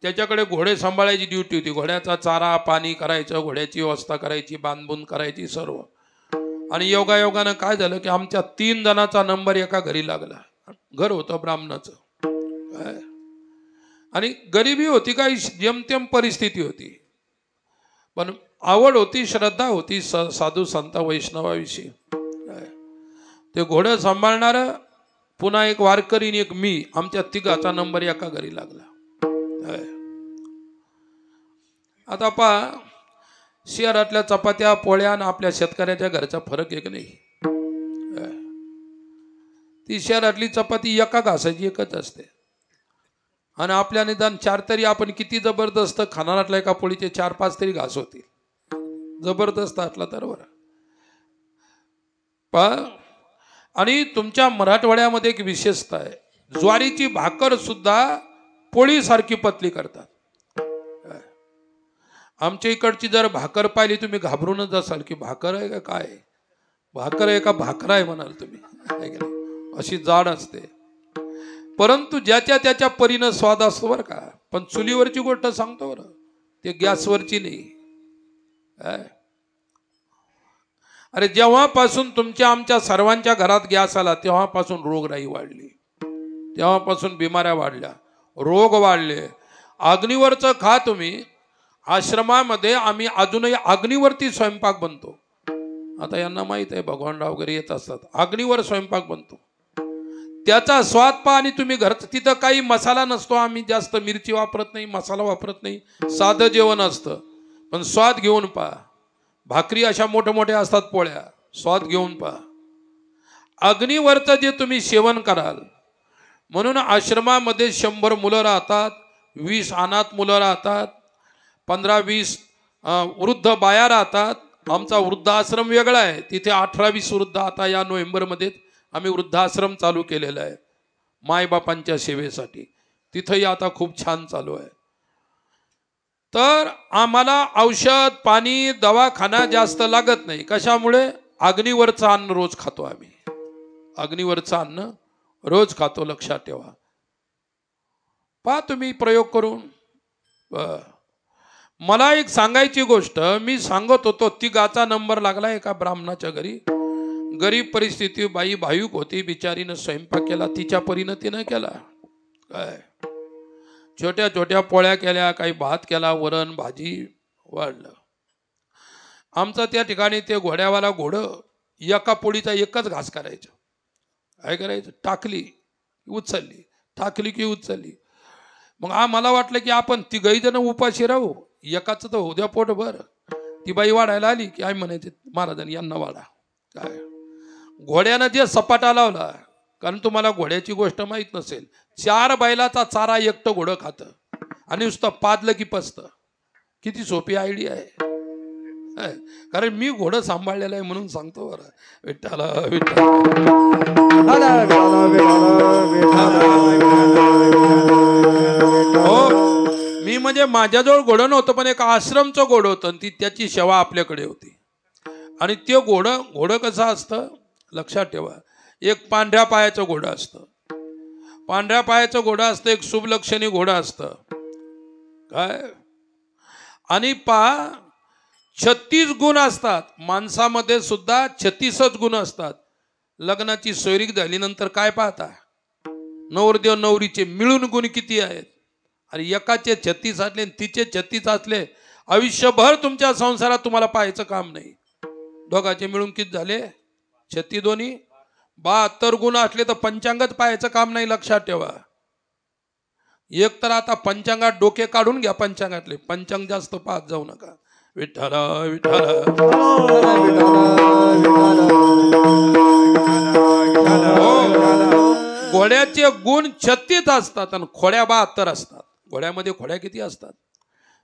त्याच्याकडे घोडे सांभाळायची ड्युटी होती. घोड्याचा चारा पाणी करायचं, घोड्याची व्यवस्था करायची, बांधबून करायची सर्व. आणि योगायोगानं काय झालं की आमच्या 3 जणांचा नंबर एका घरी लागला. घर होतं ब्राह्मणाचं. काय? आणि गरिबी होती, काही जेमतेम परिस्थिती होती, पण आवड होती, श्रद्धा होती साधू संत वैष्णवाविषयी. ते घोडं सांभाळणार पुन्हा एक वारकरी आणि एक मी, आमच्या 3घाचा नंबर एका घरी लागला. आता पहा, शहरातल्या चपात्या पोळ्या आणि आपल्या शेतकऱ्याच्या घरचा फरक एक नाही. ती शहरातली चपाती एका घासाची एकच असते, आणि आपल्या निदान 4 तरी, आपण किती जबरदस्त खानारातल्या एका पोळीचे 4-5 तरी घास होतील, जबरदस्त असला तर बरं. आणि तुमच्या मराठवाड्यामध्ये एक विशेषता आहे, ज्वारीची भाकर सुद्धा पोळीसारखी पतली करतात. आमच्या इकडची जर भाकर पाहिली तुम्ही घाबरूनच जासाल की भाकर आहे का काय, भाकर आहे का भाकरा आहे म्हणाल तुम्ही, अशी जाड असते. परंतु ज्याच्या त्याच्या परीनं स्वाद असतो बरं का. पण चुलीवरची गोष्ट सांगतो बरं, ते गॅसवरची नाही. अरे जेव्हापासून तुमच्या आमच्या सर्वांच्या घरात गॅस आला तेव्हापासून रोगराई वाढली. तेव्हापासून बिमाऱ्या वाढल्या, रोग वाढले. अग्नीवरचं खा तुम्ही. आश्रमामध्ये आम्ही अजूनही अग्नीवरती स्वयंपाक बनतो. आता यांना माहित आहे भगवानराव वगैरे येत असतात, अग्नीवर स्वयंपाक बनतो. त्याचा स्वाद पहा. आणि तुम्ही घरचं, तिथं काही मसाला नसतो, आम्ही जास्त मिरची वापरत नाही, मसाला वापरत नाही, साधं जेवण असतं. पण स्वाद घेऊन पहा. भाकरी अशा मोठ्या मोठ्या असतात, पोळ्या, स्वाद घेऊन पहा. अग्नीवरचं जे तुम्ही सेवन कराल. म्हणून आश्रमामध्ये 100 मुलं राहतात, 20 अनाथ मुलं राहतात, 15-20 वृद्ध बाया राहतात. आमचा वृद्धाश्रम वेगळा आहे, तिथे 18-20 वृद्ध. आता या नोव्हेंबरमध्ये आम्ही वृद्धाश्रम चालू केलेला आहे मायबापांच्या सेवेसाठी. तिथंही आता खूप छान चालू आहे. तर आम्हाला औषध पाणी दवाखाना जास्त लागत नाही. कशामुळे? अग्नीवरचं अन्न रोज खातो आम्ही. अग्नीवरचं अन्न रोज खातो, लक्षात ठेवा. पहा तुम्ही प्रयोग करून. मला एक सांगायची गोष्ट मी सांगत होतो. तिघाचा नंबर लागला एका ब्राह्मणाच्या घरी. गरीब परिस्थिती, बाई भाविक होती, बिचारीनं स्वयंपाक केला तिच्या परीनं, तिनं केला. काय छोट्या छोट्या पोळ्या केल्या, काही भात केला, वरण भाजी वाढलं. आमचं त्या ठिकाणी ते घोड्यावाला घोडं एका पोळीचा एकच घास करायचं. काय करायचं? टाकली उचलली, टाकली की उचलली. मग मला वाटलं की आपण तिघही जण उपाशी राहू, एकाच तर उद्या पोट भर. ती बाई वाढायला आली की आई म्हणायचे महाराजांनी यांना वाढा. काय घोड्यानं जे सपाटा लावला, कारण तुम्हाला घोड्याची गोष्ट माहीत नसेल, 4 बैलाचा चारा एकटं घोडं खातं आणि नुसतं पाजलं की पचतं. किती सोपी आयडिया आहे. कारण मी घोडं सांभाळलेलं आहे म्हणून सांगतो बरं. विठ्ठला विठ्ठला. हो, मी म्हणजे माझ्याजवळ घोडं नव्हतं, पण एक आश्रमचं घोडं होतं आणि त्याची सेवा आपल्याकडे होती. आणि ते घोडं कसं असतं लक्षात ठेवा. एक पांढऱ्या पायाचं घोडं असतं, पांढऱ्या पायाचं घोडं असतं, एक शुभलक्षणी घोडं असतं. काय आणि पहा 36 गुण असतात. माणसामध्ये सुद्धा 36 गुण असतात. लग्नाची सोयरीक झाल्यानंतर काय पाहता? नवरदेव नवरीचे मिळून गुण किती आहेत? आणि एकाचे 36 असले आणि तिचे 36 असले, आयुष्यभर तुमच्या संसारात तुम्हाला पाहायचं काम नाही. दोघांचे मिळून किती झाले? 36 72 गुण असले तर पंचांगच पाहायचं काम नाही. लक्षात ठेवा. एक तर आता पंचांगात डोके काढून घ्या. पंचांगातले पंचांग जास्त पाहत जाऊ नका. विठ्ठला विठ्ठला. घोड्याचे गुण 36 असतात आणि खोड्या 72 असतात. घोड्यामध्ये खोड्या किती असतात?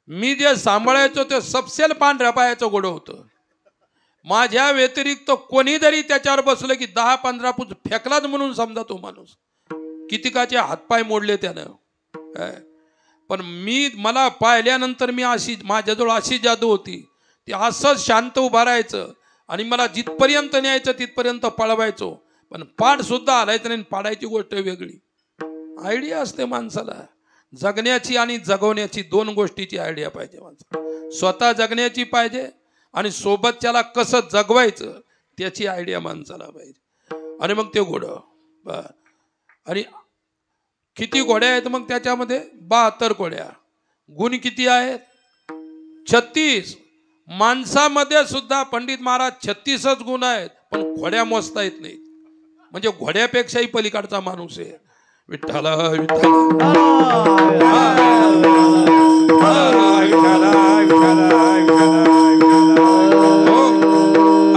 मी जे सांभाळायचो ते सबसेल पांढऱ्या पायाचं घोडं होतं. माझ्या व्यतिरिक्त कोणी जरी त्याच्यावर बसलं की 10-15 फूट फेकलाच म्हणून समजा तो माणूस. कितीकाचे हातपाय मोडले त्यानं. पण मला पाहिल्यानंतर माझ्याजवळ अशी जादू होती. ती असंच शांत उभा राहायचं आणि मला जिथपर्यंत न्यायचं तिथपर्यंत पळवायचो. पण पाठ सुद्धा हलायचं नाही. पाडायची गोष्ट वेगळी. आयडिया असते माणसाला. जगण्याची आणि जगवण्याची 2 गोष्टीची आयडिया पाहिजे माणसाला. स्वतः जगण्याची पाहिजे आणि सोबतच्याला कसं जगवायचं त्याची आयडिया माणसाला पाहिजे. आणि मग ते घोडं. आणि किती घोड्या आहेत मग त्याच्यामध्ये? 72 घोड्या. गुण किती आहेत? 36. माणसामध्ये सुद्धा पंडित महाराज 36च गुण आहेत, पण घोड्या मोजता येत नाहीत. म्हणजे घोड्यापेक्षाही पलीकडचा माणूस आहे. विठ्ठला विठ्ठला.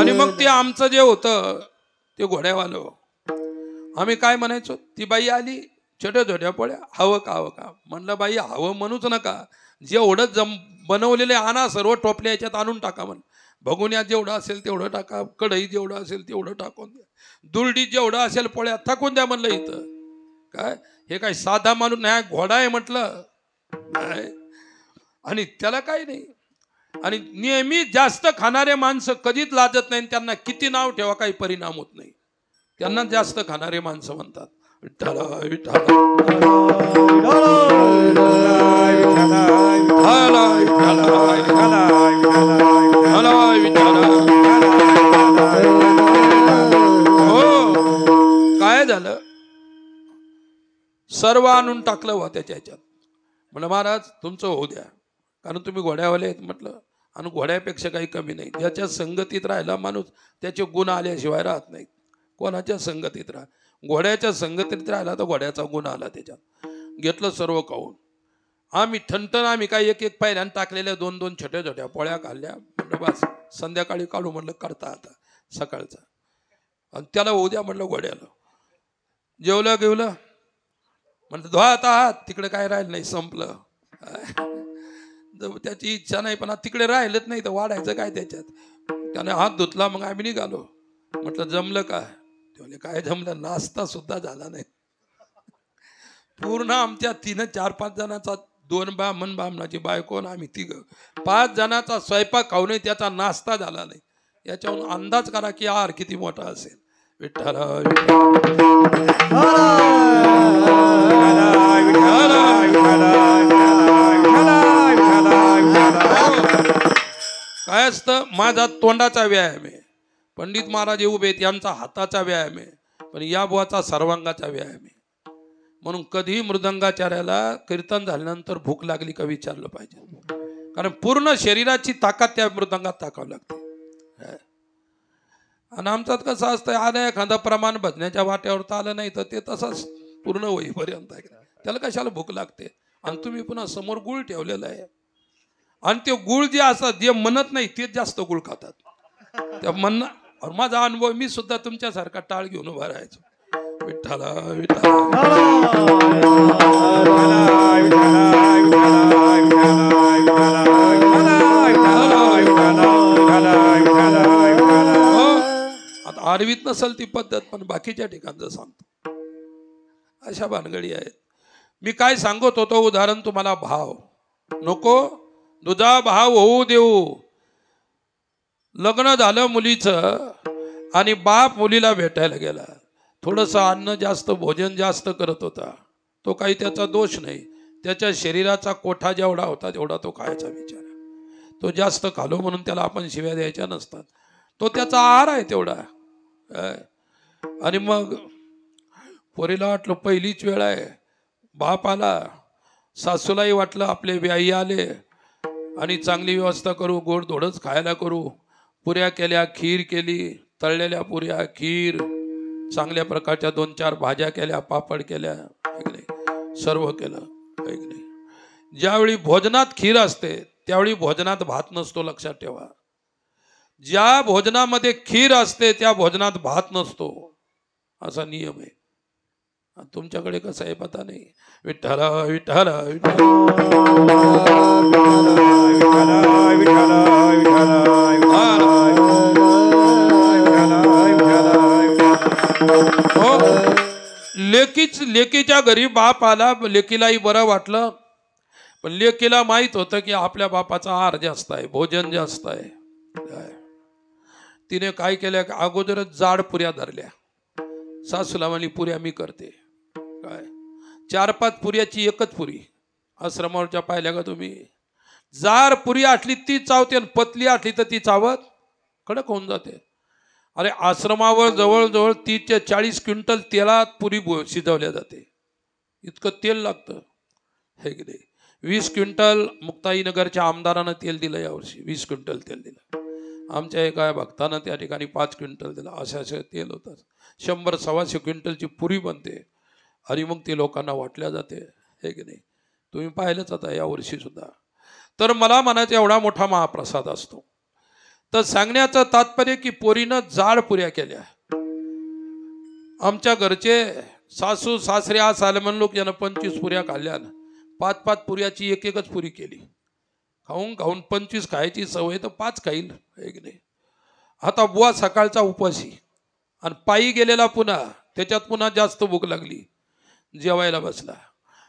आणि मग ते आमचं जे होतं ते घोड्यावालं, आम्ही काय म्हणायचो? ती बाई आली छोट्या छोट्या पोळ्या, हवं का? म्हणलं बाई हवं म्हणूच नका. जेवढं बनवलेले आणा, सर्व टोपल्या याच्यात आणून टाका. म्हण भगुन्यात जेवढं असेल तेवढं टाका, कढई जेवढं असेल तेवढं टाकून द्या, दुलडीत जेवढं असेल पोळ्या टाकून द्या. म्हणलं इथं काय हे काय साधा माणूस नाही, घोडा आहे म्हटलं. आणि त्याला काही नाही. आणि नेहमी जास्त खाणारे माणसं कधीच लाजत नाही. त्यांना किती नाव ठेवा काही परिणाम होत नाही. त्यांना जास्त खाणारे माणसं म्हणतात. विठ्ठला विठ्ठला. हो, काय झालं? सर्व आणून टाकलं वा त्याच्या ह्याच्यात. म्हणलं महाराज तुमचं होऊ द्या, कारण तुम्ही घोड्यावाले आहेत म्हटलं, आणि घोड्यापेक्षा काही कमी नाही. ज्याच्या संगतीत राहिला माणूस त्याचे गुण आल्याशिवाय राहत नाहीत. कोणाच्या संगतीत राहा, घोड्याच्या संगतीत राहिला तर घोड्याचा गुण आला त्याच्यात. घेतलं सर्व खाऊन. आम्ही ठणठण आम्ही काय एक एक पायऱ्यानं टाकलेल्या 2-2 छोट्या छोट्या पोळ्या खाल्ल्या. म्हटलं बस संध्याकाळी काढू म्हटलं करता आता सकाळचा, आणि त्याला होऊ द्या म्हटलं घोड्याला. जेवलं घेवलं म्हटलं धुवा आता हात, तिकडे काय राहिलं नाही संपलं. त्याची इच्छा नाही पण तिकडे राहिलंच नाही तर वाढायचं काय त्याच्यात. त्याने हात धुतला, मग आम्ही निघालो. म्हटलं जमलं का? ते काय जमलं, नाश्ता सुद्धा झाला नाही. पूर्ण आमच्या 3-4-5 जणांचा, 2 बामणाची बायको आणि आम्ही 3, 5 जणांचा स्वयंपाक खाऊ नये, त्याचा नाश्ता झाला नाही. याच्यावरून अंदाज करा की आहार किती मोठा असेल. विठ्ठल काय असतं, माझा तोंडाचा व्यायाम आहे, पंडित महाराज उभे आहेत यांचा हाताचा व्यायाम आहे, पण या बुवाचा सर्वांगाचा व्यायाम आहे. म्हणून कधी मृदंगाचार्याला कीर्तन झाल्यानंतर भूक लागली का विचारलं पाहिजे, कारण पूर्ण शरीराची ताकद त्या मृदंगात टाकावं लागते. आणि आमच्यात कसं असतं, आलं एखादा प्रमाण भजण्याच्या वाट्यावर तर आलं नाही तर ते तसंच पूर्ण होईपर्यंत त्याला कशाला भूक लागते. आणि तुम्ही पुन्हा समोर गुळ ठेवलेला आहे, आणि ते गुळ जे असतात, जे म्हणत नाही तेच जास्त गुळ खातात. त्या म्हणणं माझा अनुभव, मी सुद्धा तुमच्यासारखा टाळ घेऊन उभा राहायचो. विठ्ठला विठ्ठला आता आरवीत नसल ती पद्धत, पण बाकीच्या ठिकाणचं सांगतो. अशा भानगडी आहेत. मी काय सांगत होतो उदाहरण तुम्हाला, भाव नको तुझा भाव होऊ देऊ. लग्न झालं मुलीचं आणि बाप मुलीला भेटायला गेला. थोडंसं अन्न जास्त, भोजन जास्त करत होता, तो काही त्याचा दोष नाही. त्याच्या शरीराचा कोठा जेवढा होता तेवढा तो खायचा विचार. तो जास्त खालो म्हणून त्याला आपण शिव्या द्यायच्या नसतात. तो त्याचा आहार आहे तेवढा. आणि मग पोरीला वाटलं पहिलीच वेळ आहे, बाप आला, सासूलाही वाटलं आपले व्याई आले आणि चांगली व्यवस्था करू, गोड धोडच खायला करू. पुऱ्या केल्या, खीर केली, तळलेल्या पुऱ्या, खीर, चांगल्या प्रकारच्या 2-4 भाज्या केल्या, पापड केल्या, सर्व केलं. ज्यावेळी भोजनात खीर असते त्यावेळी भोजनात भात नसतो, लक्षात ठेवा. ज्या भोजनामध्ये खीर असते त्या भोजनात भात नसतो, असा नियम आहे. तुमच्याकडे कसं आहे पता नाही. विठ्ठला विठ्ठला लेकीच्या घरी बाप आला, लेकीलाही बरं वाटलं, पण लेकीला माहित होतं की आपल्या बापाचा आहार जास्त आहे, भोजन जास्त आहे. तिने काय केलं, अगोदरच जाड पुऱ्या धरल्या. सासूला म्हणली पुऱ्या मी करते. काय 4-5 पुऱ्याची एकच पुरी. आश्रमावरच्या पाहिल्या का तुम्ही? जार पुरी आटली ती चावते, आणि पतली आटली तर ती चावत कडक होऊन जाते. अरे आश्रमावर जवळजवळ 30 ते 40 क्विंटल तेलात पुरी शिजवल्या जाते. इतकं तेल लागतं, हे की नाही. 20 क्विंटल मुक्ताईनगरच्या आमदारानं तेल दिलं यावर्षी. 20 क्विंटल तेल दिलं. आमच्या एका भक्तानं त्या ठिकाणी 5 क्विंटल दिलं. असे तेल होतं. 100-125 क्विंटलची पुरी बनते आणि मग ती लोकांना वाटल्या जाते, हे की नाही. तुम्ही पाहिलंच आता यावर्षी सुद्धा. तर मला म्हणायचं एवढा मोठा महाप्रसाद असतो. तर सांगण्याचं तात्पर्य की पोरीनं जाड पुऱ्या केल्या. आमच्या घरचे सासू सासरे आज सालेमन लोक यानं 25 पुऱ्या खाल्ल्या. 5-5 पुऱ्याची एक-एकच पुरी केली. खाऊन खाऊन 25 खायची सवय तर 5 खाईल, हे की नाही. आता बुवा सकाळचा उपाशी आणि पायी गेलेला, पुन्हा त्याच्यात पुन्हा जास्त भूक लागली. जेवायला बसला.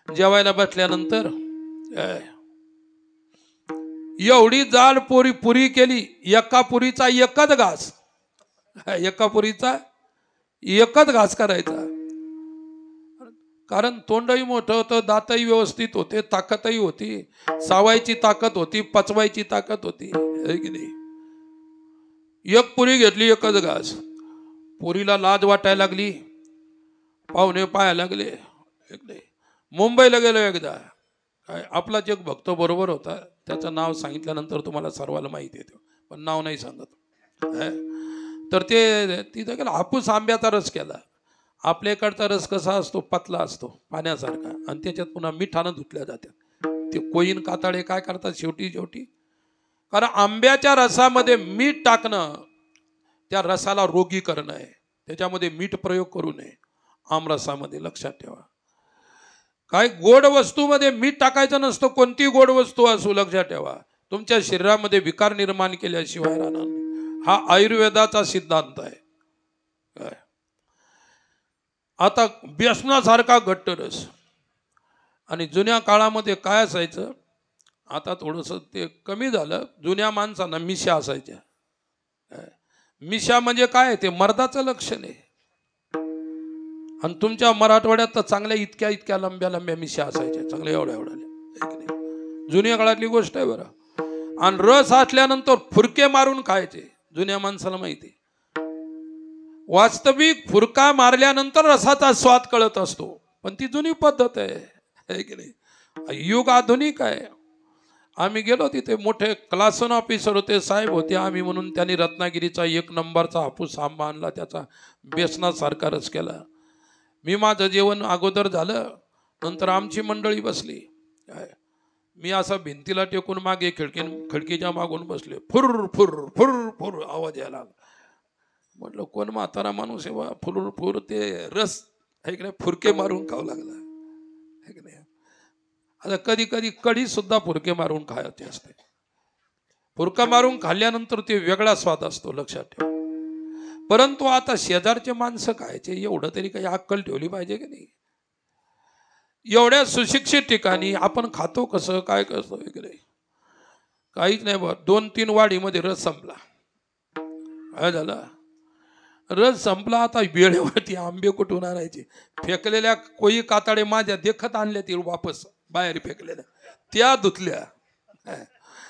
जेवायला बसल्यानंतर एवढी जाड पुरी केली. एका पुरीचा एकच घास, एका पुरीचा एकच घास करायचा. कारण तोंडही मोठं होतं, दातही व्यवस्थित होते, ताकदही होती, चावायची ताकद होती, पचवायची ताकद होती, है की नाही. एक पुरी घेतली, एकच घास. पुरीला लाज वाटायला लागली. पाहुणे पाहायला लागले, एक नाही. मुंबईला गेलो एकदा, काय आपलाच एक भक्त बरोबर होता, त्याचं नाव सांगितल्यानंतर तुम्हाला सर्वाला माहिती येतं, पण नाव नाही सांगत. तर ते तिथं गेलं, हापूस आंब्याचा रस केला. आपल्या इकडचा रस कसा असतो, पतला असतो पाण्यासारखा, आणि त्याच्यात पुन्हा मिठानं धुतल्या जातात. ते कोईन कातळे काय करतात शेवटी कारण आंब्याच्या रसामध्ये मीठ टाकणं त्या रसाला रोगी करणं आहे. त्याच्यामध्ये मीठ प्रयोग करू नये आमरसामध्ये, लक्षात ठेवा. काय गोड वस्तूमध्ये मीठ टाकायचं नसतं, कोणती गोड वस्तू असू, लक्षात ठेवा. तुमच्या शरीरामध्ये विकार निर्माण केल्याशिवाय राहणार नाही. हा आयुर्वेदाचा सिद्धांत आहे. काय आता व्यसनासारखा घट्ट रस, आणि जुन्या काळामध्ये काय असायचं, आता थोडंसं ते कमी झालं. जुन्या माणसांना मिशा असायच्या. मिशा म्हणजे काय, ते मर्दाचं लक्षण आहे. आणि तुमच्या मराठवाड्यात तर चांगल्या इतक्या इतक्या लंब्या लंब्या मिशा असायच्या, चांगल्या एवढ्या एवढ्या. जुन्या काळातली गोष्ट आहे बरं. आणि रस असल्यानंतर फुरके मारून खायचे, जुन्या माणसाला माहिती. वास्तविक फुरका मारल्यानंतर रसाचा स्वाद कळत असतो, पण ती जुनी पद्धत आहे की नाही. युग आधुनिक आहे. आम्ही गेलो तिथे, मोठे क्लासन ऑफिसर होते, साहेब होते आम्ही, म्हणून त्यांनी रत्नागिरीचा 1 नंबरचा हापूस आंबा आणला, त्याचा बेसनासारखा रस केला. मी माझं जेवण अगोदर झालं, नंतर आमची मंडळी बसली. मी असा भिंतीला टेकून मागे खिडकीच्या मागून बसले. फुर फुर फुर फुर आवाज यायला लागला. म्हटलं कोण म्हातारा माणूस आहे बा, फुर फुर ते रस आहे की नाही, फुरके मारून खावं लागला आहे की नाही. आता कधी कधी कढी सुद्धा फुरके मारून खायची असते. फुरका मारून खाल्ल्यानंतर ते वेगळा स्वाद असतो, लक्षात ठेवा. परंतु आता शेजारचे माणसं खायचे, एवढं तरी काही अक्कल ठेवली पाहिजे की नाही. एवढ्या सुशिक्षित ठिकाणी आपण खातो कसं, काय कसं वगैरे काहीच नाही बा. 2-3 वाडीमध्ये रस संपला. काय झालं, रस संपला. आता वेळेवरती आंबे कुठून आणायचे, फेकलेल्या कोई कातडे माझ्या देखत आणल्या, ती वापस बाहेर फेकलेल्या, त्या धुतल्या.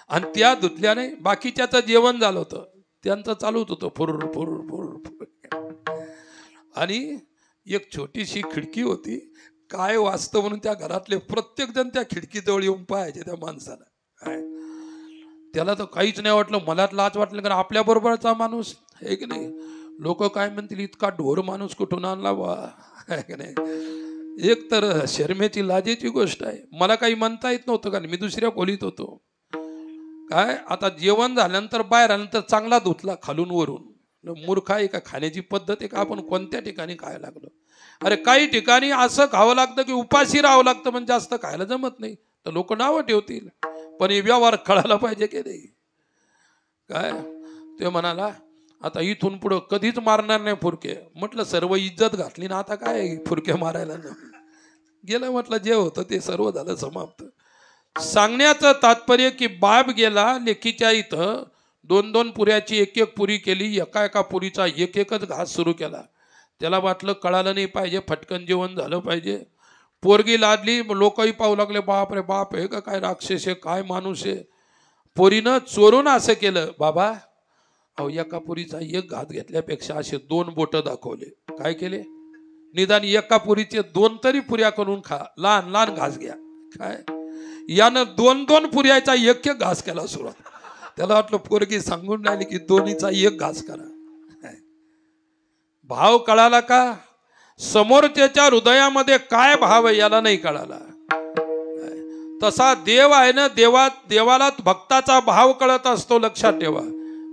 आणि त्या धुतल्याने बाकीच्याचं जेवण झालं होतं, त्यांचं चालूच होतं फुर फुर फुर फुर. आणि एक छोटीशी खिडकी होती, काय वाचतं म्हणून त्या घरातले प्रत्येक जण त्या खिडकीजवळ येऊन पाहायचे त्या माणसाला. त्याला तर काहीच नाही वाटलं, मलाच लाज वाटलं, कारण आपल्या बरोबरचा माणूस आहे की नाही. लोक काय म्हणतील, इतका ढोर माणूस कुठून आणला बा, आहे की नाही. एक तर शर्मेची लाजेची गोष्ट आहे. मला काही म्हणता येत नव्हतं, कारण मी दुसऱ्या खोलीत होतो. काय आता जेवण झाल्यानंतर बाहेर आल्यानंतर चांगला धुतला खालून वरून. मूर्ख आहे का, खाण्याची पद्धत आहे का, आपण कोणत्या ठिकाणी खायला लागलो. अरे काही ठिकाणी असं खावं लागतं की उपाशी राहावं लागतं, पण जास्त खायला जमत नाही, तर लोक नावं ठेवतील. पण हे व्यवहार कळायला पाहिजे की नाही. काय ते म्हणाला, आता इथून पुढं कधीच मारणार नाही फुरके. म्हटलं सर्व इज्जत घातली ना, आता काय फुरके मारायला नाही. गेलं, म्हटलं जे होतं ते सर्व झालं समाप्त. सांगण्याचं तात्पर्य की बाप गेला, लेकीच्या इथं 2-2 पुऱ्याची 1-1 पुरी केली, एका पुरीचा 1-1च घास सुरू केला. त्याला वाटलं कळालं नाही पाहिजे, फटकन जेवण झालं पाहिजे. पोरगी लादली, लोकही पाहू लागले, बाप रे बाप, हे का काय राक्षस आहे, काय माणूस आहे. पोरीनं चोरून असं केलं, बाबा अहो एका पुरीचा 1 घास घेतल्यापेक्षा असे 2 बोटं दाखवले. काय केले, निदान एका पुरीचे 2 तरी पुऱ्या करून खा, लहान लहान घास घ्या. काय यानं 2-2 पुऱ्याचा 1-1 घास केला सुरुवात. त्याला वाटलं पोरगी सांगून राहिली की 2चा 1 घास करा. भाव कळाला का, समोरच्याच्या हृदयामध्ये काय भाव आहे याला नाही कळाला. तसा देव आहे ना, देवाला भक्ताचा भाव कळत असतो, लक्षात ठेवा.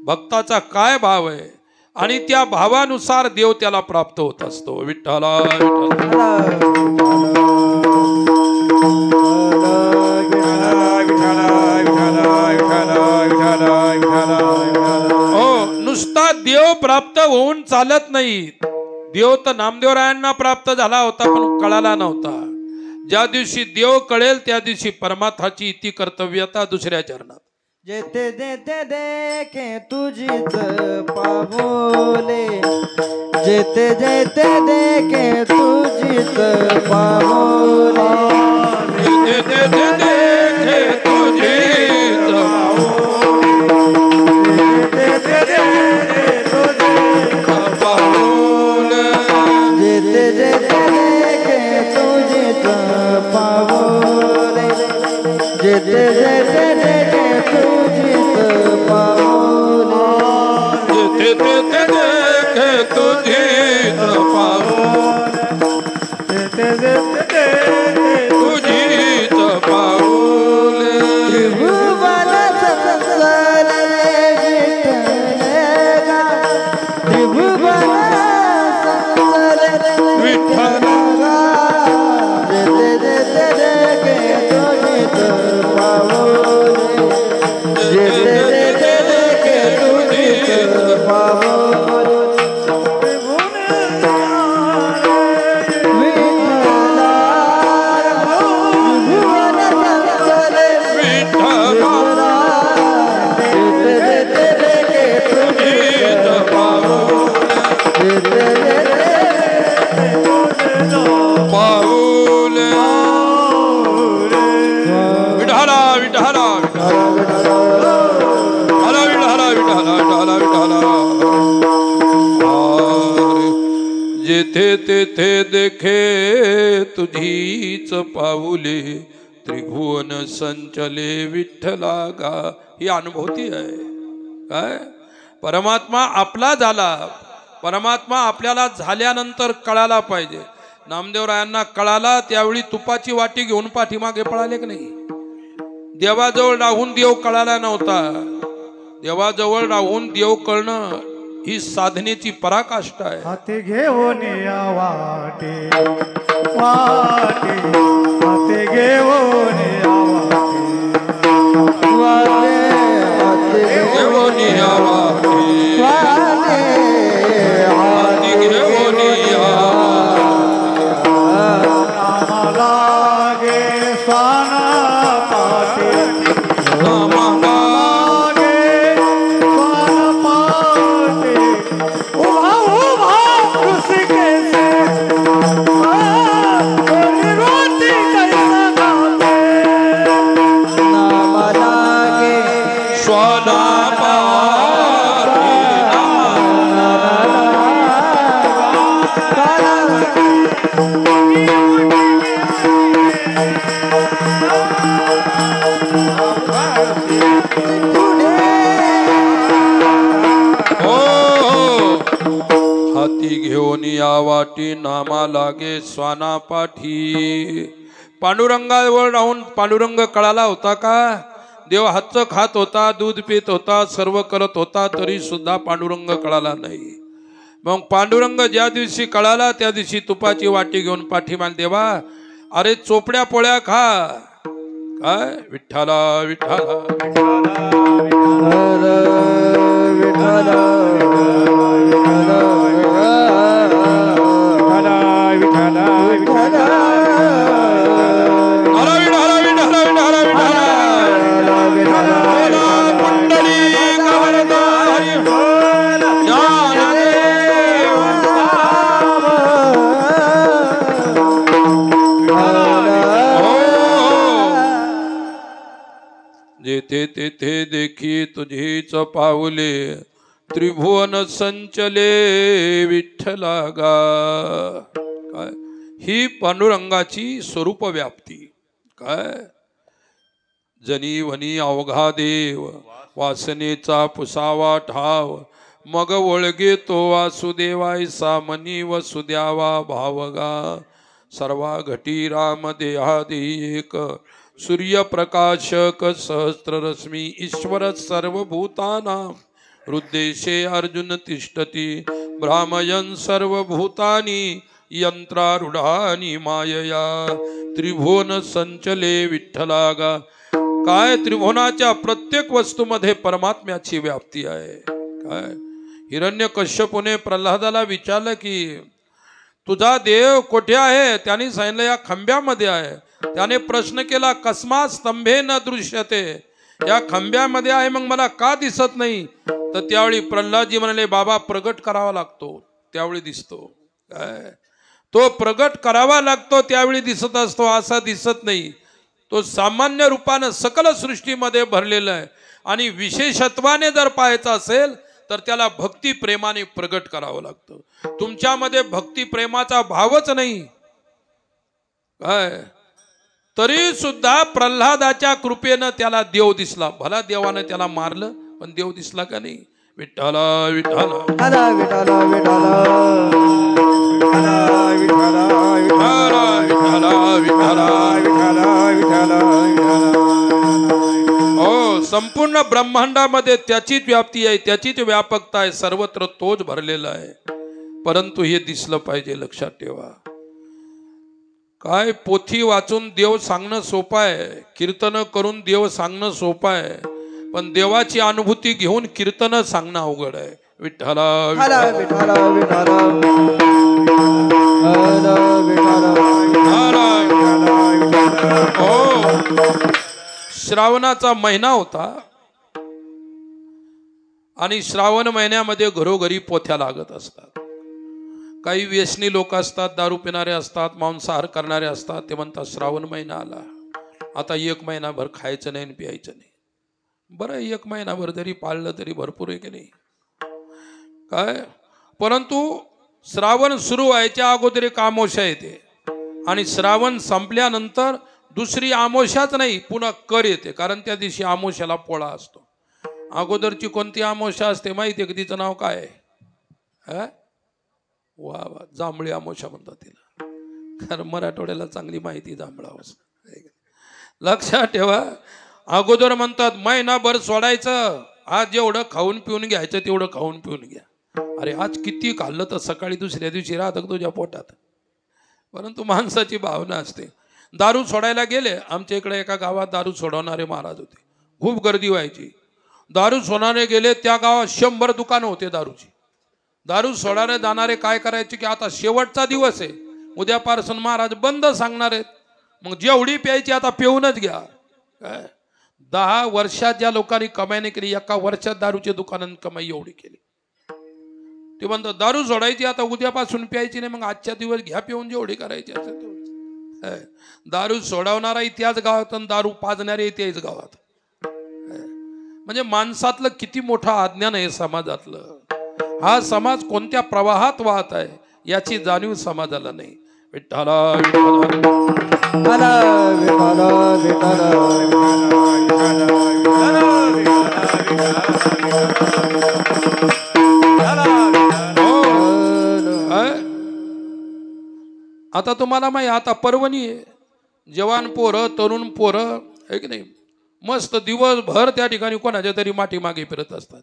भक्ताचा काय भाव आहे आणि त्या भावानुसार देव त्याला प्राप्त होत असतो. विठ्ठला हो, नुसता देव प्राप्त होऊन चालत नाही. देव तर नामदेवरायांना प्राप्त झाला होता, पण कळाला नव्हता. ज्या दिवशी देव कळेल त्या दिवशी परमार्थाची इति कर्तव्यता दुसऱ्या चरणात. जेते जेते देखे तुझीच पावले, जेते जेते देखे तुझीच पावले, जेते जेते देखे तुझीच जेते जेते देखे तुझीच जेते जेते देखे तुझीच पाऊले जेते तेथे देखे तुझीच पाऊले तुझीच पाऊले त्रिभुवन संसार त्रिभुवन संसार विठ्ठल जेते जेते देखे तुझीच पाऊले जेते जेते देखे तुझीच पाऊले पाऊले विठाला विठाला विठाला विठाला विठाला विठाला विठाला जेथे तेथे देखे तुझीच पाऊले त्रिभुवन संचले विठ्ठला गा. ही अनुभूती आहे काय. परमात्मा आपला झाला, परमात्मा आपल्याला झाल्यानंतर कळाला पाहिजे. नामदेवरायांना कळाला त्यावेळी तुपाची वाटी घेऊन पाठीमागे पळाले की नाही. देवाजवळ राहून देव कळाला नव्हता. देवाजवळ राहून देव कळणं ही साधनेची पराकाष्ठा आहे. हाती घेऊन या वाटे वाटे हाती घेऊन या वाटे घेऊन या वाटे हाती घेऊन या लागे स्वाना पाटे नामाला लागे स्वाना पाटे उभा उभा ऋषिकेशे रोटी कैसा गाते नाम लागे स्वाना हाती घेऊन या वाटी नामा लागे स्वाना पाठी. पांडुरंगावर राहून पांडुरंग कळाला होता का. देव हातचं खात होता, दूध पित होता, सर्व करत होता, तरी सुद्धा पांडुरंग कळाला नाही. मग पांडुरंग ज्या दिवशी कळाला त्या दिवशी तुपाची वाटी घेऊन पाठीमान देवा अरे चोपड्या पोळ्या खा काय. विठ्ठला विठ्ठला जेथे तेथे देखी तुझीच पाऊले त्रिभुवन संचले विठ्ठला गा. काय ही पांडुरंगाची स्वरूप व्याप्ती काय. जनी वनी अवघा देव वासनेचा पुसावा ठाव मग वळगे तो वासुदेवायसा मनी वसुद्यावा भावगा. सर्वा घटी राम देहादी एक सूर्यप्रकाशक सहस्ररश्मी ईश्वर सर्वभूतानां हृद्देशे अर्जुन तिष्ठति भ्रामयन् सर्वभूतानि यंत्रारूढानि मायया. त्रिभुवन संचले विठ्ठलागा. काय त्रिभुवनाच्या प्रत्येक वस्तूमध्ये परमात्म्याची व्याप्ती आहे काय. हिरण्यकश्यपूने प्रल्हादाला विचारलं की तुझा देव कुठे आहे. त्याने सांगितलं या खांब्यामध्ये आहे. त्याने प्रश्न केला कस्मा स्तंभे न दृश्यते. या खांब्यामध्ये आहे मग मला का दिसत नाही. तर त्यावेळी प्रल्हादजी म्हणाले बाबा प्रगट करावा लागतो त्यावेळी दिसतो काय. तो प्रगट करावा लागतो त्यावेळी दिसत असतो असा दिसत नाही. तो सामान्य रूपानं सकल सृष्टीमध्ये भरलेला आहे आणि विशेषत्वाने जर पाहायचं असेल तर त्याला भक्ती प्रेमाने प्रगट करावं लागतं. तुमच्यामध्ये भक्ती प्रेमाचा भावच नाही काय. तरी सुद्धा प्रल्हादाच्या कृपेनं त्याला देव दिसला. भला देवानं त्याला मारलं पण देव दिसला का नाही? विठ्ठल विठ्ठल हरा विठ्ठल विठ्ठल हरा विठ्ठल विठ्ठल विठ्ठल विठ्ठल हो, संपूर्ण ब्रह्मांडामध्ये त्याचीच व्याप्ती आहे, त्याचीच व्यापकता आहे, सर्वत्र तोच भरलेला आहे. परंतु हे दिसलं पाहिजे, लक्षात ठेवा. काय पोथी वाचून देव सांगणं सोपं आहे, कीर्तन करून देव सांगणं सोपं आहे, पण देवाची अनुभूती घेऊन कीर्तन सांगणं अवघड आहे. विठ्ठल हरा विठ्ठल विठ्ठल हरा विठ्ठल हो, श्रावणाचा महिना होता आणि श्रावण महिन्यामध्ये घरोघरी पोथ्या लागत असतात. काही व्यसनी लोक असतात, दारू पिणारे असतात, मांसाहार करणारे असतात. ते म्हणतात श्रावण महिना आला, आता 1 महिनाभर खायचं नाही आणि प्यायचं नाही. बरं, 1 महिनाभर जरी पाळलं तरी भरपूर आहे की नाही काय? परंतु श्रावण सुरू व्हायच्या अगोदर एक अमावस्या येते आणि श्रावण संपल्यानंतर दुसरी अमावस्याच नाही, पुन्हा कर येते. कारण त्या दिवशी अमावस्याला पोळा असतो. अगोदरची कोणती अमावस्या असते माहिती आहे का? तिचं नाव काय आहे? वा वा, जांभळी अमावस्या म्हणतात तिला. कारण मराठवाड्याला चांगली माहिती जांभळावस. लक्षात ठेवा, अगोदर म्हणतात महिनाभर सोडायचं, आज जेवढं खाऊन पिऊन घ्यायचं तेवढं खाऊन पिऊन घ्या. अरे आज किती खाल्लं तर सकाळी दुसऱ्या दिवशी राहतं तुझ्या पोटात. परंतु माणसाची भावना असते. दारू सोडायला गेले, आमच्या इकडे एका गावात दारू सोडवणारे महाराज होते, खूप गर्दी व्हायची. दारू सोडणारे गेले, त्या गावात 100 दुकानं होते दारूची. दारू सोडायला जाणारे काय करायचे की आता शेवटचा दिवस आहे, उद्यापासून महाराज बंद सांगणार आहेत, मग जेवढी प्यायची आता पिऊनच घ्या. काय 10 वर्षात ज्या लोकांनी कमाई नाही केली, एका वर्षात दारूच्या दुकानांनी कमाई एवढी केली. ते म्हणतात दारू सोडायची आता उद्यापासून प्यायची नाही, मग आजच्या दिवस घ्या पिऊन, जेवढी करायची असेल तेवढी. दारू सोडवणाराही त्याच गावात आणि दारू पाजणारे त्याच गावात. म्हणजे माणसातलं किती मोठं अज्ञान आहे समाजातलं. हा समाज कोणत्या प्रवाहात वाहत आहे याची जाणीव समाजाला नाही. विठ्ठल विठ्ठल हरा विठ्ठल आता तुम्हाला माहिती, आता पर्वणी आहे, जवान पोरं, तरुण पोरं आहे की नाही, मस्त दिवसभर त्या ठिकाणी कोणाच्या तरी पाठीमागे फिरत असतात.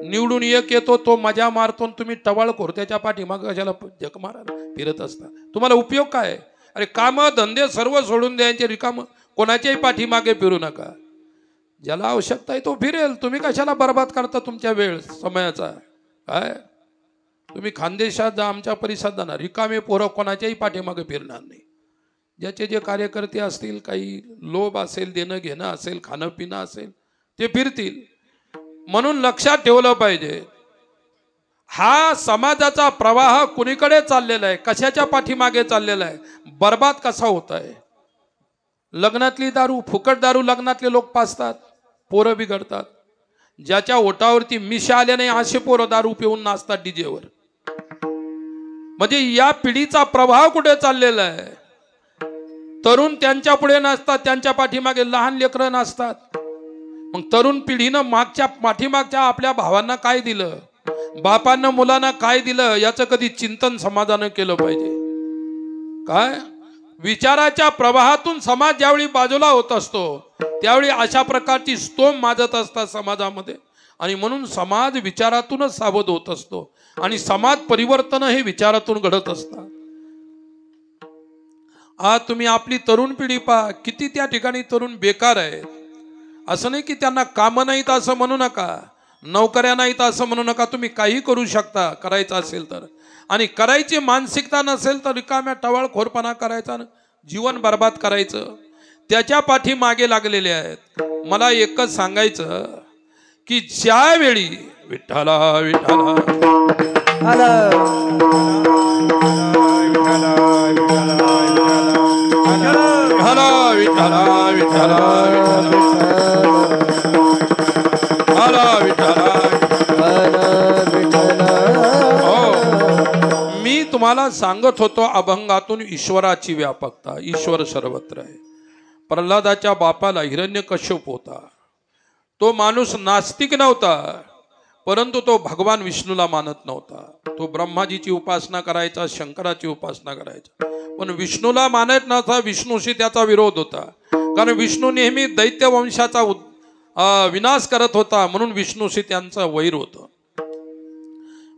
निवडून एक येतो, तो मजा मारतो, तुम्ही टवाळखोर त्याच्या पाठीमागे कशाला जग मारायला फिरत असता? तुम्हाला उपयोग काय? अरे काम धंदे सर्व सोडून द्यायचे, रिकाम कोणाच्याही पाठीमागे फिरू नका. ज्याला आवश्यकता आहे तो फिरेल, तुम्ही कशाला बर्बाद करता तुमच्या वेळ समयाचा? काय तुम्ही खानदेशात जा, आमच्या परिसरात जाणार, रिकामे पोरं कोणाच्याही पाठीमागे फिरणार नाही. ज्याचे जे कार्यकर्ते असतील, काही लोभ असेल, देणं घेणं असेल, खाणं पिणं असेल, ते फिरतील. म्हणून लक्षात ठेवलं पाहिजे, हा समाजाचा प्रवाह कुणीकडे चाललेला आहे, कशाच्या पाठीमागे चाललेला आहे, बर्बाद कसा होत आहे. लग्नातली दारू, फुकट दारू लग्नातले लोक पाजतात, पोरं बिघडतात. ज्याच्या ओटावरती मिशा आल्या नाही असे पोरं दारू पिऊन नाचतात डीजेवर. म्हणजे या पिढीचा प्रवाह कुठे चाललेला आहे? तरुण त्यांच्या पुढे नाचतात, त्यांच्या पाठीमागे लहान लेकरं नाचतात. मग तरुण पिढीनं पाठीमागच्या आपल्या भावांना काय दिलं, बापांना मुलांना काय दिलं, याचं कधी चिंतन समाजानं केलं पाहिजे. काय विचाराच्या प्रवाहातून समाज ज्यावेळी बाजूला होत असतो त्यावेळी अशा प्रकारची स्तोम माजत असतात समाजामध्ये. आणि म्हणून समाज विचारातूनच सावध होत असतो आणि समाज परिवर्तन हे विचारातून घडत असतात. आज तुम्ही आपली तरुण पिढी पहा, किती त्या ठिकाणी तरुण बेकार आहेत. असं नाही की त्यांना कामं नाहीत असं म्हणू नका, नोकऱ्या नाहीत असं म्हणू नका. तुम्ही काही करू शकता करायचं असेल तर, आणि करायची मानसिकता नसेल तर रिकाम्या टवाळखोरपणा करायचा, जीवन बर्बाद करायचं, त्याच्या पाठी मागे लागलेले आहेत. मला एकच सांगायचं की ज्यावेळी विठ्ठल विठ्ठल मी तुम्हाला सांगत होतो अभंगातून ईश्वराची व्यापकता, ईश्वर सर्वत्र आहे. प्रल्हादाच्या बापाला हिरण्यकश्यप होता. तो माणूस नास्तिक नव्हता, परंतु तो भगवान विष्णूला मानत नव्हता. तो ब्रह्माजीची उपासना करायचा, शंकराची उपासना करायचा, पण विष्णूला मानत नव्हता. विष्णूशी त्याचा विरोध होता, कारण विष्णू नेहमी दैत्य वंशाचा विनाश करत होता, म्हणून विष्णूशी त्यांचं वैर होतं.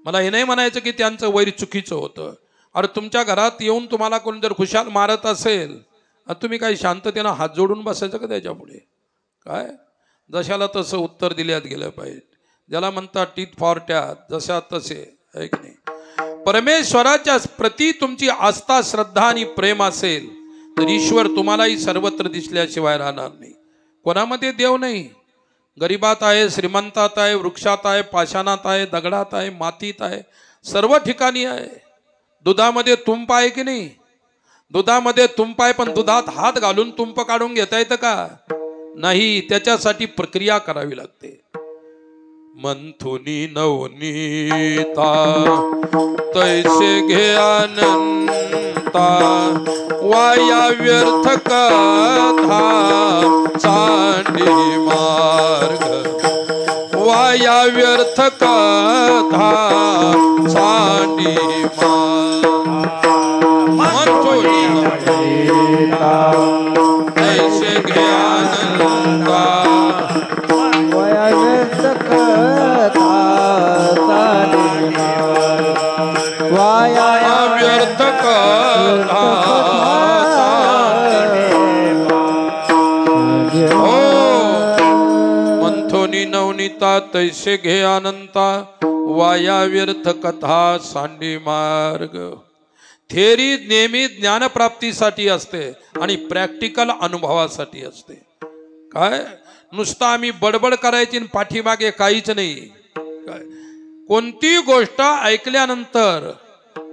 मला हे नाही म्हणायचं की त्यांचं वैर चुकीचं होतं. अरे तुमच्या घरात येऊन तुम्हाला कोणी जर खुशाल मारत असेल, तुम्ही काही शांततेनं हात जोडून बसायचं का त्याच्यापुढे? काय जशाला तसं उत्तर दिल्यात गेलं पाहिजे. ज्याला म्हणतात टीथ फॉर टॅथ, जशा तसे, आहे की नाही? परमेश्वराच्या प्रती तुमची आस्था, श्रद्धा आणि प्रेम असेल तर ईश्वर तुम्हालाही सर्वत्र दिसल्याशिवाय राहणार नाही. कोणामध्ये देव नाही. गरिबात आहे, श्रीमंतात आहे, वृक्षात आहे, पाषाणात आहे, दगडात आहे, मातीत आहे, सर्व ठिकाणी आहे. दुधामध्ये तुंप आहे की नाही? दुधामध्ये तुंप आहे, पण दुधात हात घालून तुंप काढून घेता येतं का? नाही, त्याच्यासाठी प्रक्रिया करावी लागते. मंथुनी नवनीता तैसे घे अनंता, वाया व्यर्थ कथा चांडी मार्ग, वाया व्यर्थ कथा चांडी मार्ग. मंथुनी नवनीता तैसे घे अनंता, व्यर्थ कथा मंथोनी नवनीता तैसे घे अनंता, वाया व्यर्थ कथा सांडी मार्ग. थेरी नेहमी ज्ञानप्राप्तीसाठी असते आणि प्रॅक्टिकल अनुभवासाठी असते. काय नुसतं आम्ही बडबड करायची आणि पाठीमागे काहीच नाही. काय कोणती गोष्ट ऐकल्यानंतर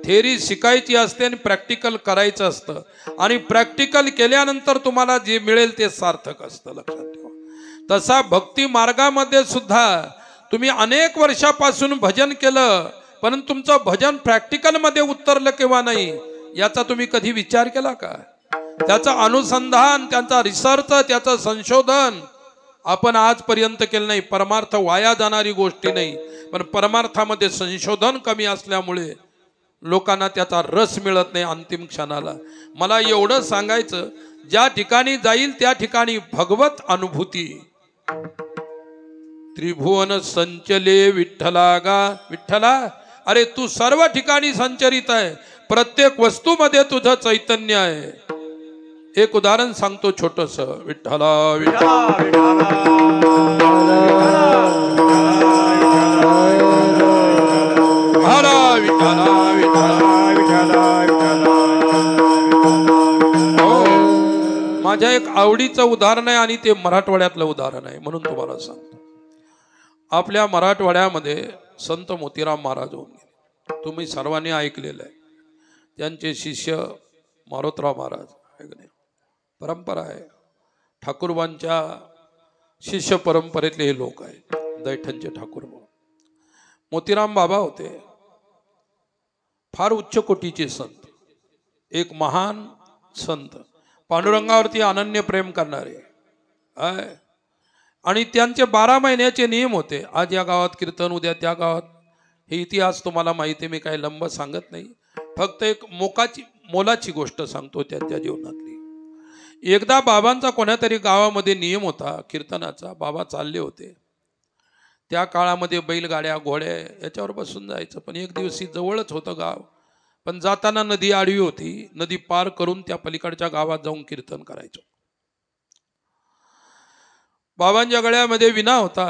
थेरी शिकायची असते आणि प्रॅक्टिकल करायचं असतं, आणि प्रॅक्टिकल केल्यानंतर तुम्हाला जे मिळेल ते सार्थक असतं. लक्षात ठेवा. तसा भक्ती मार्गामध्ये सुद्धा तुम्ही अनेक वर्षापासून भजन केलं, परंतु तुमचं भजन प्रॅक्टिकल मध्ये उतरलं किंवा नाही याचा तुम्ही कधी विचार केला का? त्याचं अनुसंधान, त्याचा रिसर्च, त्याचं संशोधन आपण आजपर्यंत केलं नाही. परमार्थ वाया जाणारी गोष्टी नाही, पण परमार्थामध्ये संशोधन कमी असल्यामुळे लोकांना त्याचा रस मिळत नाही अंतिम क्षणाला. मला एवढं सांगायचं, ज्या ठिकाणी जाईल त्या ठिकाणी भगवत अनुभूती. त्रिभुवन संचले विठ्ठला गा विठ्ठला, अरे तू सर्व ठिकाणी संचरित आहे, प्रत्येक वस्तूमध्ये तुझं चैतन्य आहे. एक उदाहरण सांगतो छोटस. विठ्ठला विठ्ठला माझ्या एक आवडीचं उदाहरण आहे आणि ते मराठवाड्यातलं उदाहरण आहे, म्हणून तुम्हाला सांगतो. आपल्या मराठवाड्यामध्ये संत मोतीराम महाराज होऊन गेले. तुम्ही सर्वांनी ऐकलेलं आहे. त्यांचे शिष्य मारोतराव महाराज, परंपरा आहे. ठाकूरबांच्या शिष्य परंपरेतले हे लोक आहेत. दैठणचे ठाकूरबा मोतीराम बाबा होते फार उच्च कोटीचे संत, एक महान संत, पांडुरंगावरती अनन्य प्रेम करणारे. आणि त्यांचे 12 महिन्याचे नियम होते. आज या गावात कीर्तन, उद्या त्या गावात. हे इतिहास तुम्हाला माहिती आहे, मी काही लंब सांगत नाही. फक्त एक मोलाची गोष्ट सांगतो त्यांच्या जीवनातली. एकदा बाबांचा कोणातरी गावामध्ये नियम होता कीर्तनाचा. बाबा चालले होते. त्या काळामध्ये बैलगाड्या, घोड्या याच्यावर बसून जायचं, पण एक दिवशी जवळच होतं गाव, पण जाताना नदी आडवी होती. नदी पार करून त्या पलीकडच्या गावात जाऊन कीर्तन करायचो. बाबांच्या गळ्यामध्ये विना होता.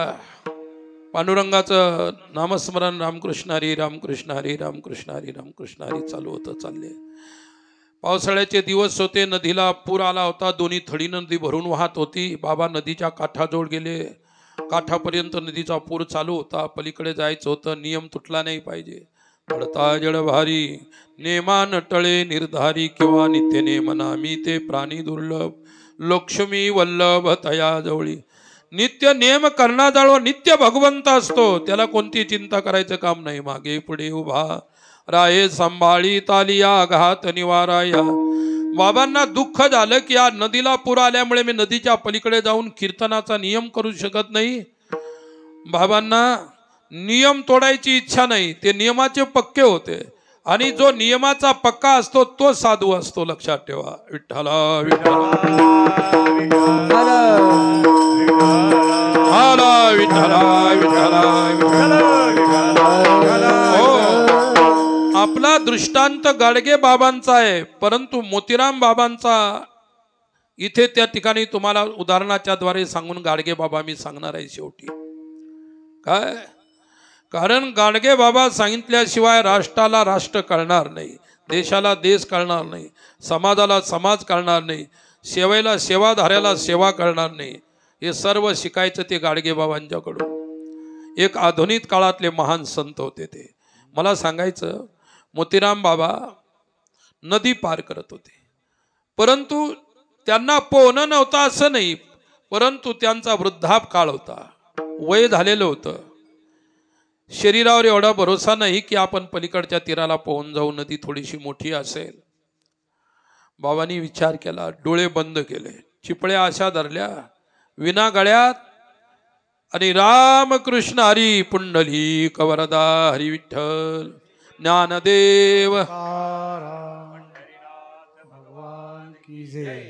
पांडुरंगाचं नामस्मरण रामकृष्ण हरी रामकृष्ण हरी रामकृष्ण हरी रामकृष्ण हरी चालू होतं. चालले. पावसाळ्याचे दिवस होते. नदीला पूर आला होता. दोन्ही थडी नदी भरून वाहत होती. बाबा नदीच्या काठाजवळ गेले. काठापर्यंत नदीचा पूर चालू होता. पलीकडे जायचं होतं. नियम तुटला नाही पाहिजे. पडता जळ भारी नेमान टळे निर्धारी, किंवा नित्य नेम नामी ते प्राणी दुर्लभ, लक्ष्मी वल्लभ तया जवळी. नित्य नेम करणाजवळ नित्य भगवंत असतो. त्याला कोणती चिंता करायचं काम नाही. मागे पुढे उभा राये सांभाळी तालिया घात निवाराया, बाबांना दुःख झालं की या नदीला पूर आल्यामुळे मी नदीच्या पलीकडे जाऊन कीर्तनाचा नियम करू शकत नाही. बाबांना नियम तोडायची इच्छा नाही, ते नियमाचे पक्के होते आणि जो नियमाचा पक्का असतो तो साधू असतो. लक्षात ठेवा. विठ्ठला विठ्ठला विठ्ठला हो, आपला दृष्टांत गाडगे बाबांचा आहे, परंतु मोतीराम बाबांचा इथे त्या ठिकाणी तुम्हाला उदाहरणाच्या द्वारे सांगून गाडगे बाबा मी सांगणार आहे शेवटी. काय कारण गाडगे बाबा सांगितल्याशिवाय राष्ट्राला राष्ट्र कळणार नाही, देशाला देश कळणार नाही, समाजाला समाज कळणार नाही, सेवेला सेवाधाऱ्याला सेवा कळणार नाही. हे सर्व शिकायचं ते गाडगे बाबांच्याकडून. एक आधुनिक काळातले महान संत होते ते. मला सांगायचं, मोतीराम बाबा नदी पार करत होते, परंतु त्यांना पोहणं नव्हतं असं नाही, परंतु त्यांचा वृद्धाप काळ होता, वय झालेलं होतं. शरीरावर एवढा भरोसा नाही की आपण पलीकडच्या तीराला पोहून जाऊ, नदी थोडीशी मोठी असेल. बाबांनी विचार केला, डोळे बंद केले, चिपळ्या अशा धरल्या विना गळ्यात आणि रामकृष्ण हरी पुंडलिक वरदा हरी विठ्ठल ज्ञानदेव भगवान की जय.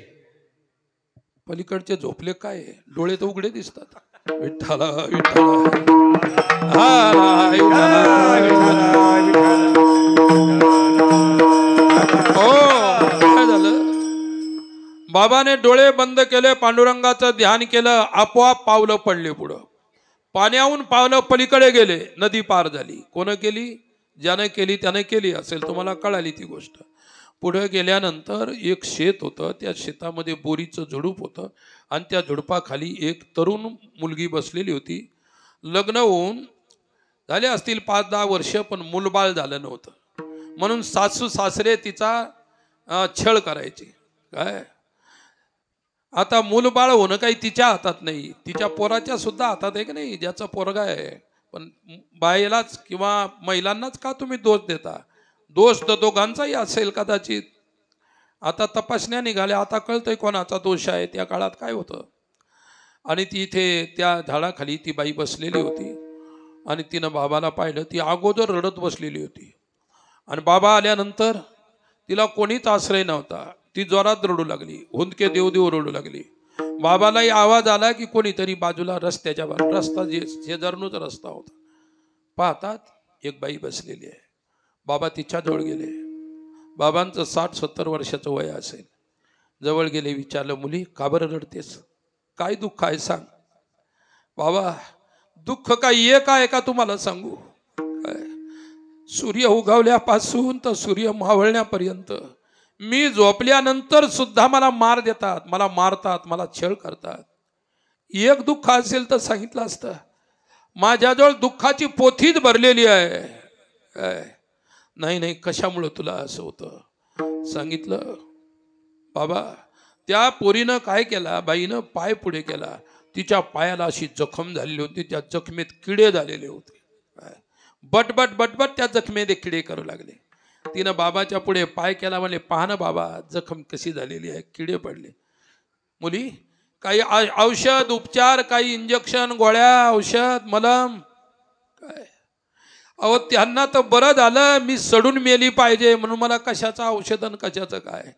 पलीकडचे झोपले काय, डोळे तर उघडे दिसतात. विठ्ठला विठ्ठला हो. काय झालं, बाबाने डोळे बंद केले, पांडुरंगाचं ध्यान केलं, आपोआप पावलं पडले पुढं. पाण्याहून पावलं पलीकडे गेले, नदी पार झाली. कोण केली? ज्यानं केली त्यानं केली असेल, तुम्हाला कळाली ती गोष्ट. पुढे गेल्यानंतर एक शेत होतं, त्या शेतामध्ये बोरीचं झुडूप होतं आणि त्या झुडपाखाली एक तरुण मुलगी बसलेली होती. लग्न होऊन झाले असतील 5-10 वर्ष, पण मूलबाळ झालं नव्हतं, म्हणून सासू सासरे तिचा छळ करायचे. काय आता मूलबाळ होणं काही तिच्या हातात नाही, तिच्या पोराच्या सुद्धा हातात आहे की नाही, ज्याचा पोरगा आहे. पण बाईलाच किंवा महिलांनाच का तुम्ही दोष देता? दोष तर दोघांचाही असेल कदाचित. आता तपासण्या निघाल्या, आता कळतंय कोणाचा दोष आहे. त्या काळात काय होतं, आणि ती इथे त्या झाडाखाली ती बाई बसलेली होती आणि तिनं बाबाला पाहिलं. ती अगोदर रडत बसलेली होती आणि बाबा आल्यानंतर तिला कोणीच आश्रय नव्हता. ती जोरात रडू लागली, हुंदके देव देव रडू लागली. बाबालाही आवाज आला की कोणीतरी बाजूला रस्त्याच्या रस्ता शेजारूनच रस्ता होता, पाहतात एक बाई बसलेली आहे. बाबा तिच्याजवळ गेले. बाबांचं 60-70 वर्षाचं वय असेल. जवळ गेले, विचारलं, मुली का बरं रडतेस, काय दुःख आहे सांग. बाबा, दुःख काय एक आहे का तुम्हाला सांगू? काय सूर्य उगवल्यापासून तर सूर्य मावळण्यापर्यंत मी झोपल्यानंतर सुद्धा मला मार देतात, मला मारतात, मला छळ करतात. एक दुःख असेल तर सांगितलं असतं. माझ्याजवळ दुःखाची पोथीच भरलेली आहे. नाही नाही, कशामुळं तुला असं होतं सांगितलं. बाबा, त्या पोरीनं काय केला, बाईनं पाय पुढे केला, तिच्या पायाला अशी जखम झालेली होती, त्या जखमेत किडे झालेले होते. बटबट बटबट त्या जखमेत किडे करू लागले. तिनं बाबाच्या पुढे पाय केला, म्हणले, पहा ना बाबा, जखम कशी झालेली आहे, किडे पडले. मुली, काही औषध उपचार, काही इंजेक्शन, गोळ्या, औषध, मलम काय? अहो, त्यांना तर बरं झालं मी सडून मेली पाहिजे म्हणून मला कशाचं औषध आणि कशाचं काय?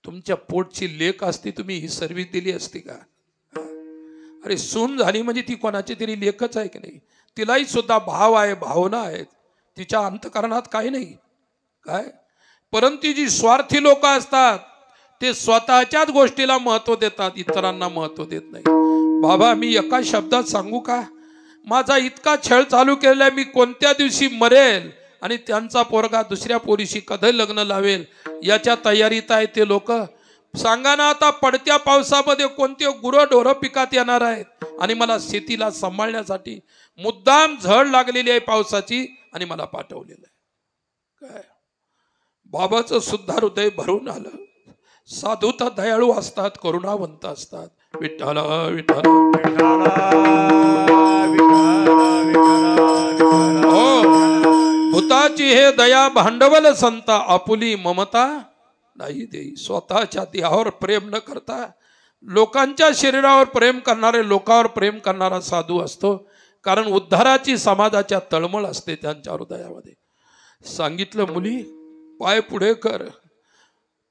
तुमच्या पोटची लेक असती, तुम्ही ही सर्व्हिस दिली असती का? अरे, सून झाली म्हणजे ती कोणाची तरी लेखच आहे की नाही? तिलाही सुद्धा भाव आहे, भावना आहेत, तिच्या अंतकरणात काही नाही. काय परंतु जी स्वार्थी लोक असतात ते स्वतःच्याच गोष्टीला महत्व देतात, इतरांना महत्व देत नाही. बाबा, मी एका शब्दात सांगू का, माझा इतका छळ चालू केलाय, मी कोणत्या दिवशी मरेल आणि त्यांचा पोरगा दुसऱ्या पोरीशी कधी लग्न लावेल याच्या तयारीत आहे ते लोक. सांगा ना, आता पडत्या पावसामध्ये कोणते गुरंढोरं पिकात येणार आहेत आणि मला शेतीला सांभाळण्यासाठी मुद्दाम झड लागलेली आहे पावसाची आणि मला पाठवलेलं आहे. काय बाबाचं सुद्धा हृदय भरून आलं. साधू तर दयाळू असतात, करुणावंत असतात. विठ्ठल विठ्ठल हो, भूताची हे दया भांडवल संता, आपुली ममता नाही देई. स्वतःच्या देहावर प्रेम न करता लोकांच्या शरीरावर प्रेम करणारे, लोकांवर प्रेम करणारा साधू असतो. कारण उद्धाराची समाजाच्या तळमळ असते त्यांच्या हृदयामध्ये. सांगितलं, मुली पाय पुढे कर.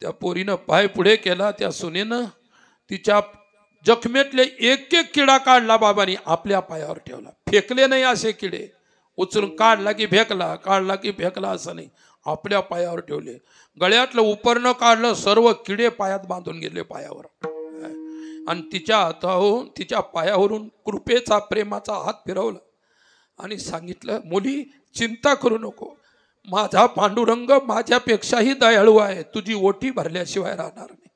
त्या पोरीनं पाय पुढे केला. त्या सुनेनं तिच्या जखमेतले एक एक किडा काढला बाबांनी आपल्या पायावर ठेवला. फेकले नाही असे किडे, उचलून काढला की फेकला, काढला की फेकला असं नाही, आपल्या पायावर ठेवले. गळ्यातलं उपरणं काढलं, सर्व किडे पायात बांधून गेले पायावर. आणि तिच्या हातावरून, तिच्या पायावरून कृपेचा, प्रेमाचा हात फिरवला आणि सांगितलं, मुली चिंता करू नको, माझा पांडुरंग माझ्यापेक्षाही दयाळू आहे. तुझी ओटी भरल्याशिवाय राहणार नाही,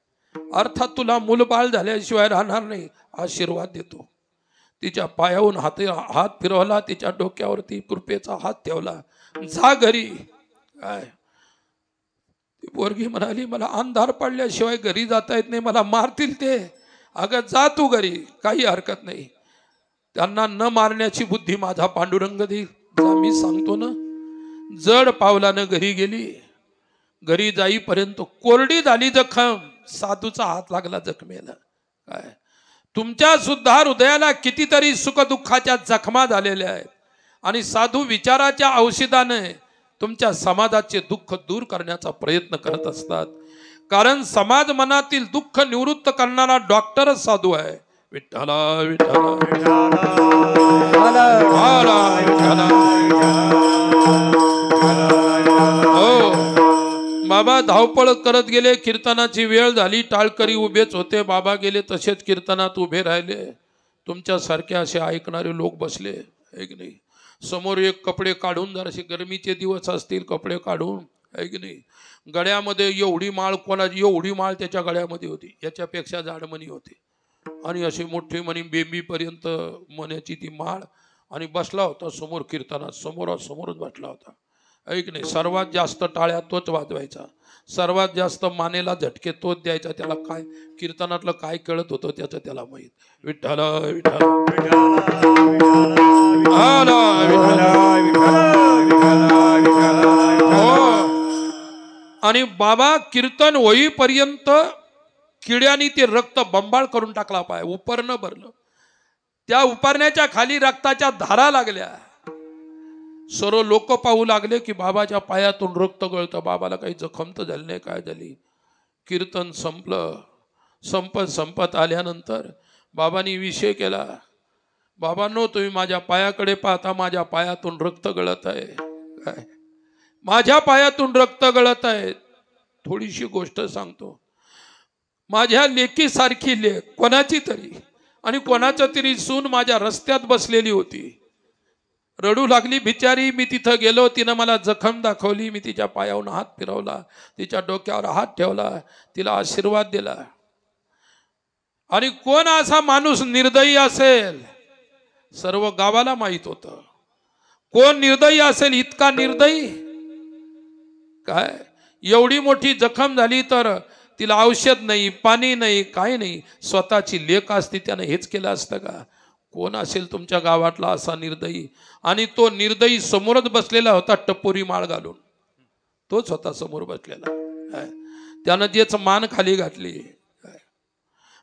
अर्थात तुला मूलबाळ झाल्याशिवाय राहणार नाही, आशीर्वाद देतो. तिच्या पायावरून हात फिरवला, तिच्या डोक्यावरती कृपेचा हात ठेवला. जा घरी. काय ती पोरगी म्हणाली, मला अंधार पडल्याशिवाय घरी जाता येत नाही, मला मारतील ते. अगं जा तू घरी, काही हरकत नाही, त्यांना न मारण्याची बुद्धी माझा पांडुरंग देईल. जा, मी सांगतो ना. जड पावलानं घरी गेली. घरी जाईपर्यंत कोरडी झाली जखम. साधूचा हात लागला जखमेला. काय तुमच्या सुद्धा हृदयाला कितीतरी सुखदुःखाच्या जखमा झालेल्या आहेत आणि साधू विचाराच्या औषधाने तुमच्या समाजाचे दुःख दूर करण्याचा प्रयत्न करत असतात. कारण समाज मनातील दुःख निवृत्त करणारा डॉक्टरच साधू आहे. विठ्ठला विठ्ठला हो बाबा धावपळ करत गेले. कीर्तनाची वेळ झाली, टाळकरी उभेच होते. बाबा गेले, तसेच कीर्तनात उभे राहिले. तुमच्यासारखे असे ऐकणारे लोक बसले, है की नाही. समोर एक कपडे काढून, जरासे गरमीचे दिवस असतील, कपडे काढून, है की नाही. गळ्यामध्ये एवढी माळ, कोणाची एवढी माळ त्याच्या गळ्यामध्ये होती, याच्यापेक्षा जाड मणी होती. आणि अशी मोठी मणी बेंबीपर्यंत मण्याची ती माळ. आणि बसला होता समोर कीर्तनात, समोरच बसला होता, ऐक नाही. सर्वात जास्त टाळ्या तोच वाजवायचा, सर्वात जास्त मानेला झटके तोच द्यायचा. त्याला काय कीर्तनातलं काय कळत होतं त्याचं त्याला माहीत. विठ्ठल विठ्ठल आणि बाबा कीर्तन होईपर्यंत किड्यानी ते रक्त बंबाळ करून टाकला. पाय उपरणं भरलं, त्या उपरण्याच्या खाली रक्ताच्या धारा लागल्या. सर्व लोक पाहू लागले की बाबाच्या पायातून रक्त गळतं. बाबाला काही जखम तर झाली नाही, काय झाली. कीर्तन संपलं. संपत आल्यानंतर बाबांनी विषय केला, बाबांनो तुम्ही माझ्या पायाकडे पाहता, माझ्या पायातून रक्त गळत आहे. काय माझ्या पायातून रक्त गळत आहे. थोडीशी गोष्ट सांगतो. माझ्या लेकीसारखी लेक कोणाची तरी आणि कोणाच्या तरी सून माझ्या रस्त्यात बसलेली होती, रडू लागली बिचारी. मी तिथं गेलो, तिनं मला जखम दाखवली. मी तिच्या पायावरून हात फिरवला, तिच्या डोक्यावर हात ठेवला, तिला आशीर्वाद दिला. आणि कोण असा माणूस निर्दयी असेल, सर्व गावाला माहित होतं. कोण निर्दयी असेल, इतका निर्दयी. काय एवढी मोठी जखम झाली तर तिला औषध नाही, पाणी नाही, काही नाही. स्वतःची लेक असती, त्यानं हेच केलं असतं का. कोण असेल तुमच्या गावातला असा निर्दयी. आणि तो निर्दयी समोरच बसलेला होता, टपोरी माळ घालून. तोच होता समोर बसलेला. त्यानं जेच मान खाली घातली,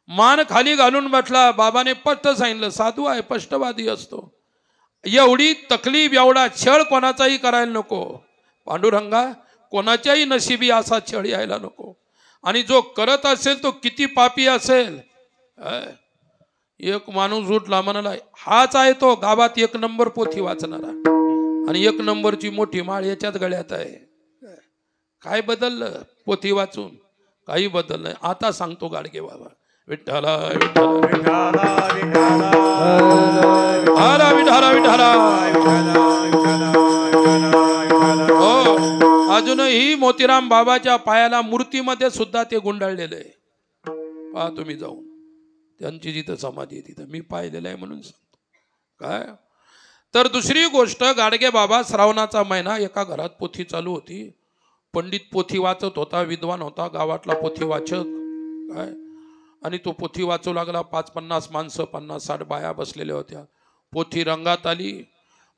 मान खाली घालून बसला. बाबाने स्पष्ट सांगितलं, साधू आहे, स्पष्टवादी असतो. एवढी तकलीफ, एवढा छळ कोणाचाही करायला नको. पांडुरंगा, कोणाच्याही नशिबी असा छळ यायला नको. आणि जो करत असेल तो किती पापी असेल. एक माणूस उठला, म्हणाला हाच आहे तो गावात 1 नंबर पोथी वाचणारा आणि 1 नंबरची मोठी माळ याच्यात गळ्यात आहे. काय बदललं पोथी वाचून? काही बदल नाही. आता सांगतो गाडगे बाबा, विठ्ठला विठ्ठला विठ्ठला विठ्ठला. हो, अजूनही मोतीराम बाबाच्या पायाला मूर्तीमध्ये सुद्धा ते गुंडाळलेलं आहे. पहा तुम्ही जाऊन, त्यांची जिथं समाधी आहे तिथं मी पाहिलेलं आहे म्हणून सांगतो. काय तर दुसरी गोष्ट, गाडगे बाबा श्रावणाचा महिना, एका घरात पोथी चालू होती. पंडित पोथी वाचत होता, विद्वान होता, गावातला पोथी वाचक. काय आणि तो पोथी वाचू लागला. 5-50 माणसं, 50-60 बाया बसलेल्या होत्या. पोथी रंगात आली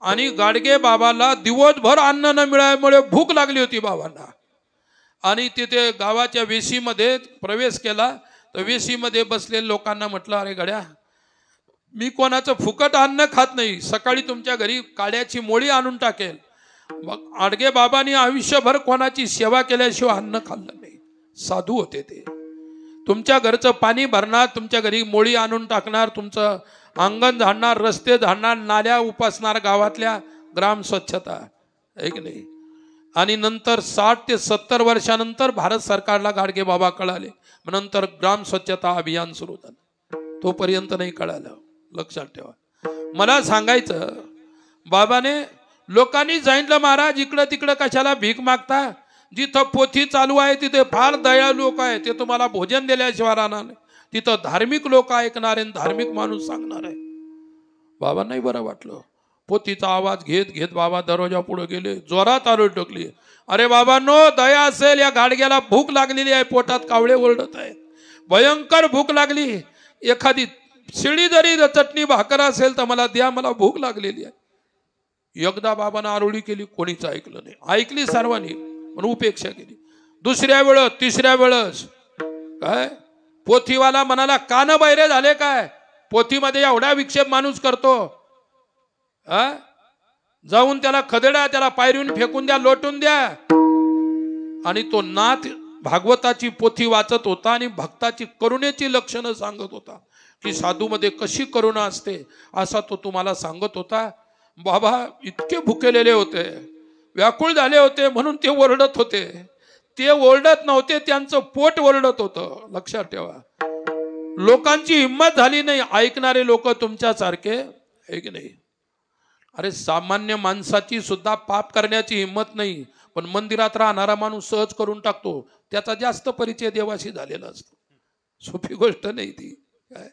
आणि गाडगे बाबाला दिवसभर अन्न न मिळाल्यामुळे भूक लागली होती बाबांना. आणि तिथे गावाच्या वेशीमध्ये प्रवेश केला. तर वेशीमध्ये बसलेल्या लोकांना म्हटलं, अरे गड्या, मी कोणाचं फुकट अन्न खात नाही, सकाळी तुमच्या घरी काड्याची मोळी आणून टाकेल. मग आडगे बाबांनी आयुष्यभर कोणाची सेवा केल्याशिवाय अन्न खाल्लं नाही. साधू होते ते. तुमच्या घरचं पाणी भरणार, तुमच्या घरी मोळी आणून टाकणार, तुमचं अंगण झाडणार, रस्ते झाडणार, नाल्या उपासणार, गावातल्या ग्राम स्वच्छता, आहे की नाही. आणि नंतर 60 ते 70 वर्षानंतर भारत सरकारला गाडगे बाबा कळाले. नंतर ग्राम स्वच्छता अभियान सुरू झालं. तोपर्यंत नाही कळालं. लक्षात ठेवा. मला सांगायचं, बाबाने लोकांनी सांगितलं, महाराज इकडं तिकडं कशाला भीक मागता, जिथं पोथी चालू आहे तिथे फार दयाळू लोक आहे, ते तुम्हाला भोजन दिल्याशिवाय राहणार नाही. तिथं धार्मिक लोक ऐकणार आहे, धार्मिक माणूस सांगणार आहे. बाबा नाही बरं वाटलं. पोथीचा आवाज घेत घेत बाबा दरवाजा पुढे गेले, जोरात आरोळी टोकली. अरे बाबांनो, दया असेल, या गाडग्याला भूक लागलेली आहे, पोटात कावळे ओरडत आहेत, भयंकर भूक लागली. एखादी शिळी जरी चटणी भाकर असेल तर मला द्या, मला भूक लागलेली आहे. एकदा बाबांना आरोळी केली, कोणीच ऐकलं नाही. ऐकली सर्वांनी, पण उपेक्षा केली. दुसऱ्या वेळेस, तिसऱ्या वेळेस काय पोथीवाला म्हणाला, कान बैरे झाले काय, पोथीमध्ये एवढा विक्षेप माणूस करतो, जाऊन त्याला खदेडा, त्याला पायरीहून फेकून द्या, लोटून द्या. आणि तो नाथ भागवताची पोथी वाचत होता आणि भक्ताची करुणेची लक्षणं सांगत होता, की साधूमध्ये कशी करुणा असते, असा तो तुम्हाला सांगत होता. बाबा इतके भुकेलेले होते, व्याकुळ झाले होते, म्हणून ते ओरडत होते. ते ओरडत नव्हते, त्यांचं पोट ओरडत होतं. लक्षात ठेवा. लोकांची हिंमत झाली नाही. ऐकणारे लोक तुमच्यासारखे, आहे की नाही. अरे सामान्य माणसाची सुद्धा पाप करण्याची हिंमत नाही, पण मंदिरात राहणारा माणूस सहज करून टाकतो. त्याचा जास्त परिचय देवाशी झालेला असतो. सोपी गोष्ट नाही ती. काय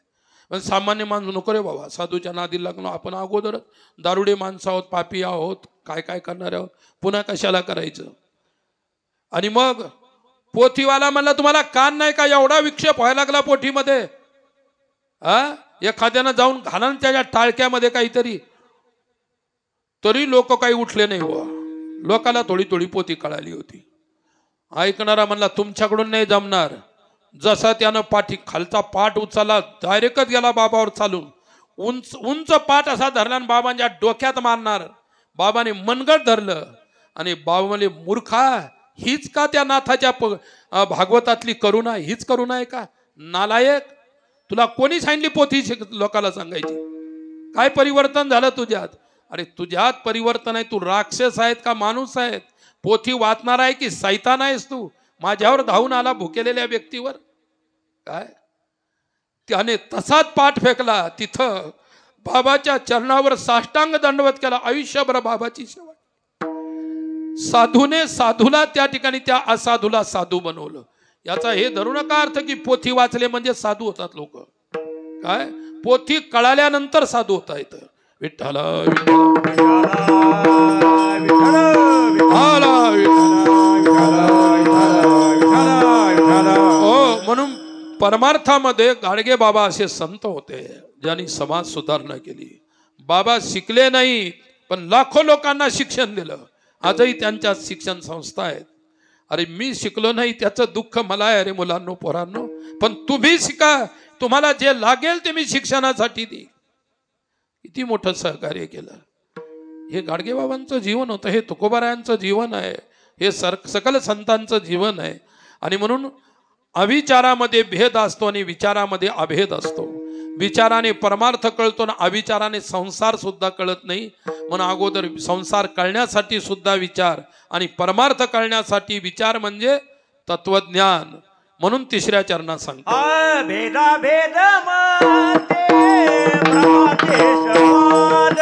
पण सामान्य माणूस, नको रे बाबा साधूच्या नादी लागलो, आपण अगोदरच दारुडे माणसं आहोत, पापी आहोत, काय काय करणार आहोत, पुन्हा कशाला करायचं. आणि मग पोथीवाला म्हणला, तुम्हाला कान नाही का, एवढा विक्षेप व्हायला लागला पोथीमध्ये. एखाद्यानं जाऊन घालून त्याच्या टाळक्यामध्ये काहीतरी, तरी लोक काही उठले नाही. व लोकाला थोडी थोडी पोथी कळाली होती. ऐकणारा म्हणला, तुमच्याकडून नाही जमणार. जसा त्यानं खालचा पाठ उचलला, डायरेक्टच गेला बाबावर चालून. उंच उंच पाठ असा धरला आणि बाबांच्या डोक्यात मारणार. बाबाने मनगट धरलं आणि बाबा म्हणले, मूर्खा, हीच का त्या नाथाच्या भागवतातली करुणा, हीच करुणा आहे का, नालायक. तुला कोणी सांगितली पोथी लोकाला सांगायची. काय परिवर्तन झालं तुझ्यात. अरे तुझ्यात परिवर्तन आहे. तू राक्षस आहेत का माणूस आहेत. पोथी वाचणार आहे की सैतान आहेस तू. माझ्यावर धावून आला भुकेलेल्या व्यक्तीवर. काय त्याने तसाच पाठ फेकला. तिथं बाबाच्या चरणावर साष्टांग दंडवत केला. आयुष्यभर बाबाची सेवा. साधूने साधूला त्या ठिकाणी त्या असाधूला साधू बनवलं. याचा हे धरू नका अर्थ की पोथी वाचले म्हणजे साधू होतात लोक. काय पोथी कळाल्यानंतर साधू होता येतं. विठ्ठल हो, म्हणून परमार्थामध्ये गाडगे बाबा असे संत होते ज्यांनी समाज सुधारणा केली. बाबा शिकले नाही, पण लाखो लोकांना शिक्षण दिलं. आजही त्यांच्या शिक्षण संस्था आहेत. अरे मी शिकलो नाही त्याचं दुःख मला आहे रे मुलांनो, पोरांनो. पण तुम्ही शिका, तुम्हाला जे लागेल ते मी शिक्षणासाठी दे. किती मोठं सहकार्य केलं. हे गाडगे बाबांचं जीवन होतं. हे तुकोबारायांचं जीवन आहे. हे सकल संतांचं जीवन आहे. आणि म्हणून अविचारामध्ये भेद असतो आणि विचारामध्ये अभेद असतो. विचाराने परमार्थ कळतो ना, अविचाराने संसार सुद्धा कळत नाही. म्हणून अगोदर संसार कळण्यासाठी सुद्धा विचार आणि परमार्थ कळण्यासाठी विचार म्हणजे तत्वज्ञान. म्हणून तिसऱ्या चरणात सांगतो, भेदा भेद मते भ्रमते समाद.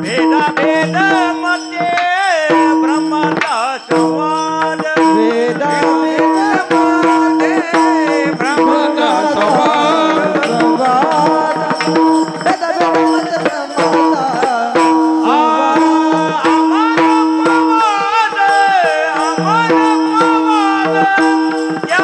भेदा भेद मते भ्रमता समाद. वेदा वेद मते भ्रमता समाद. या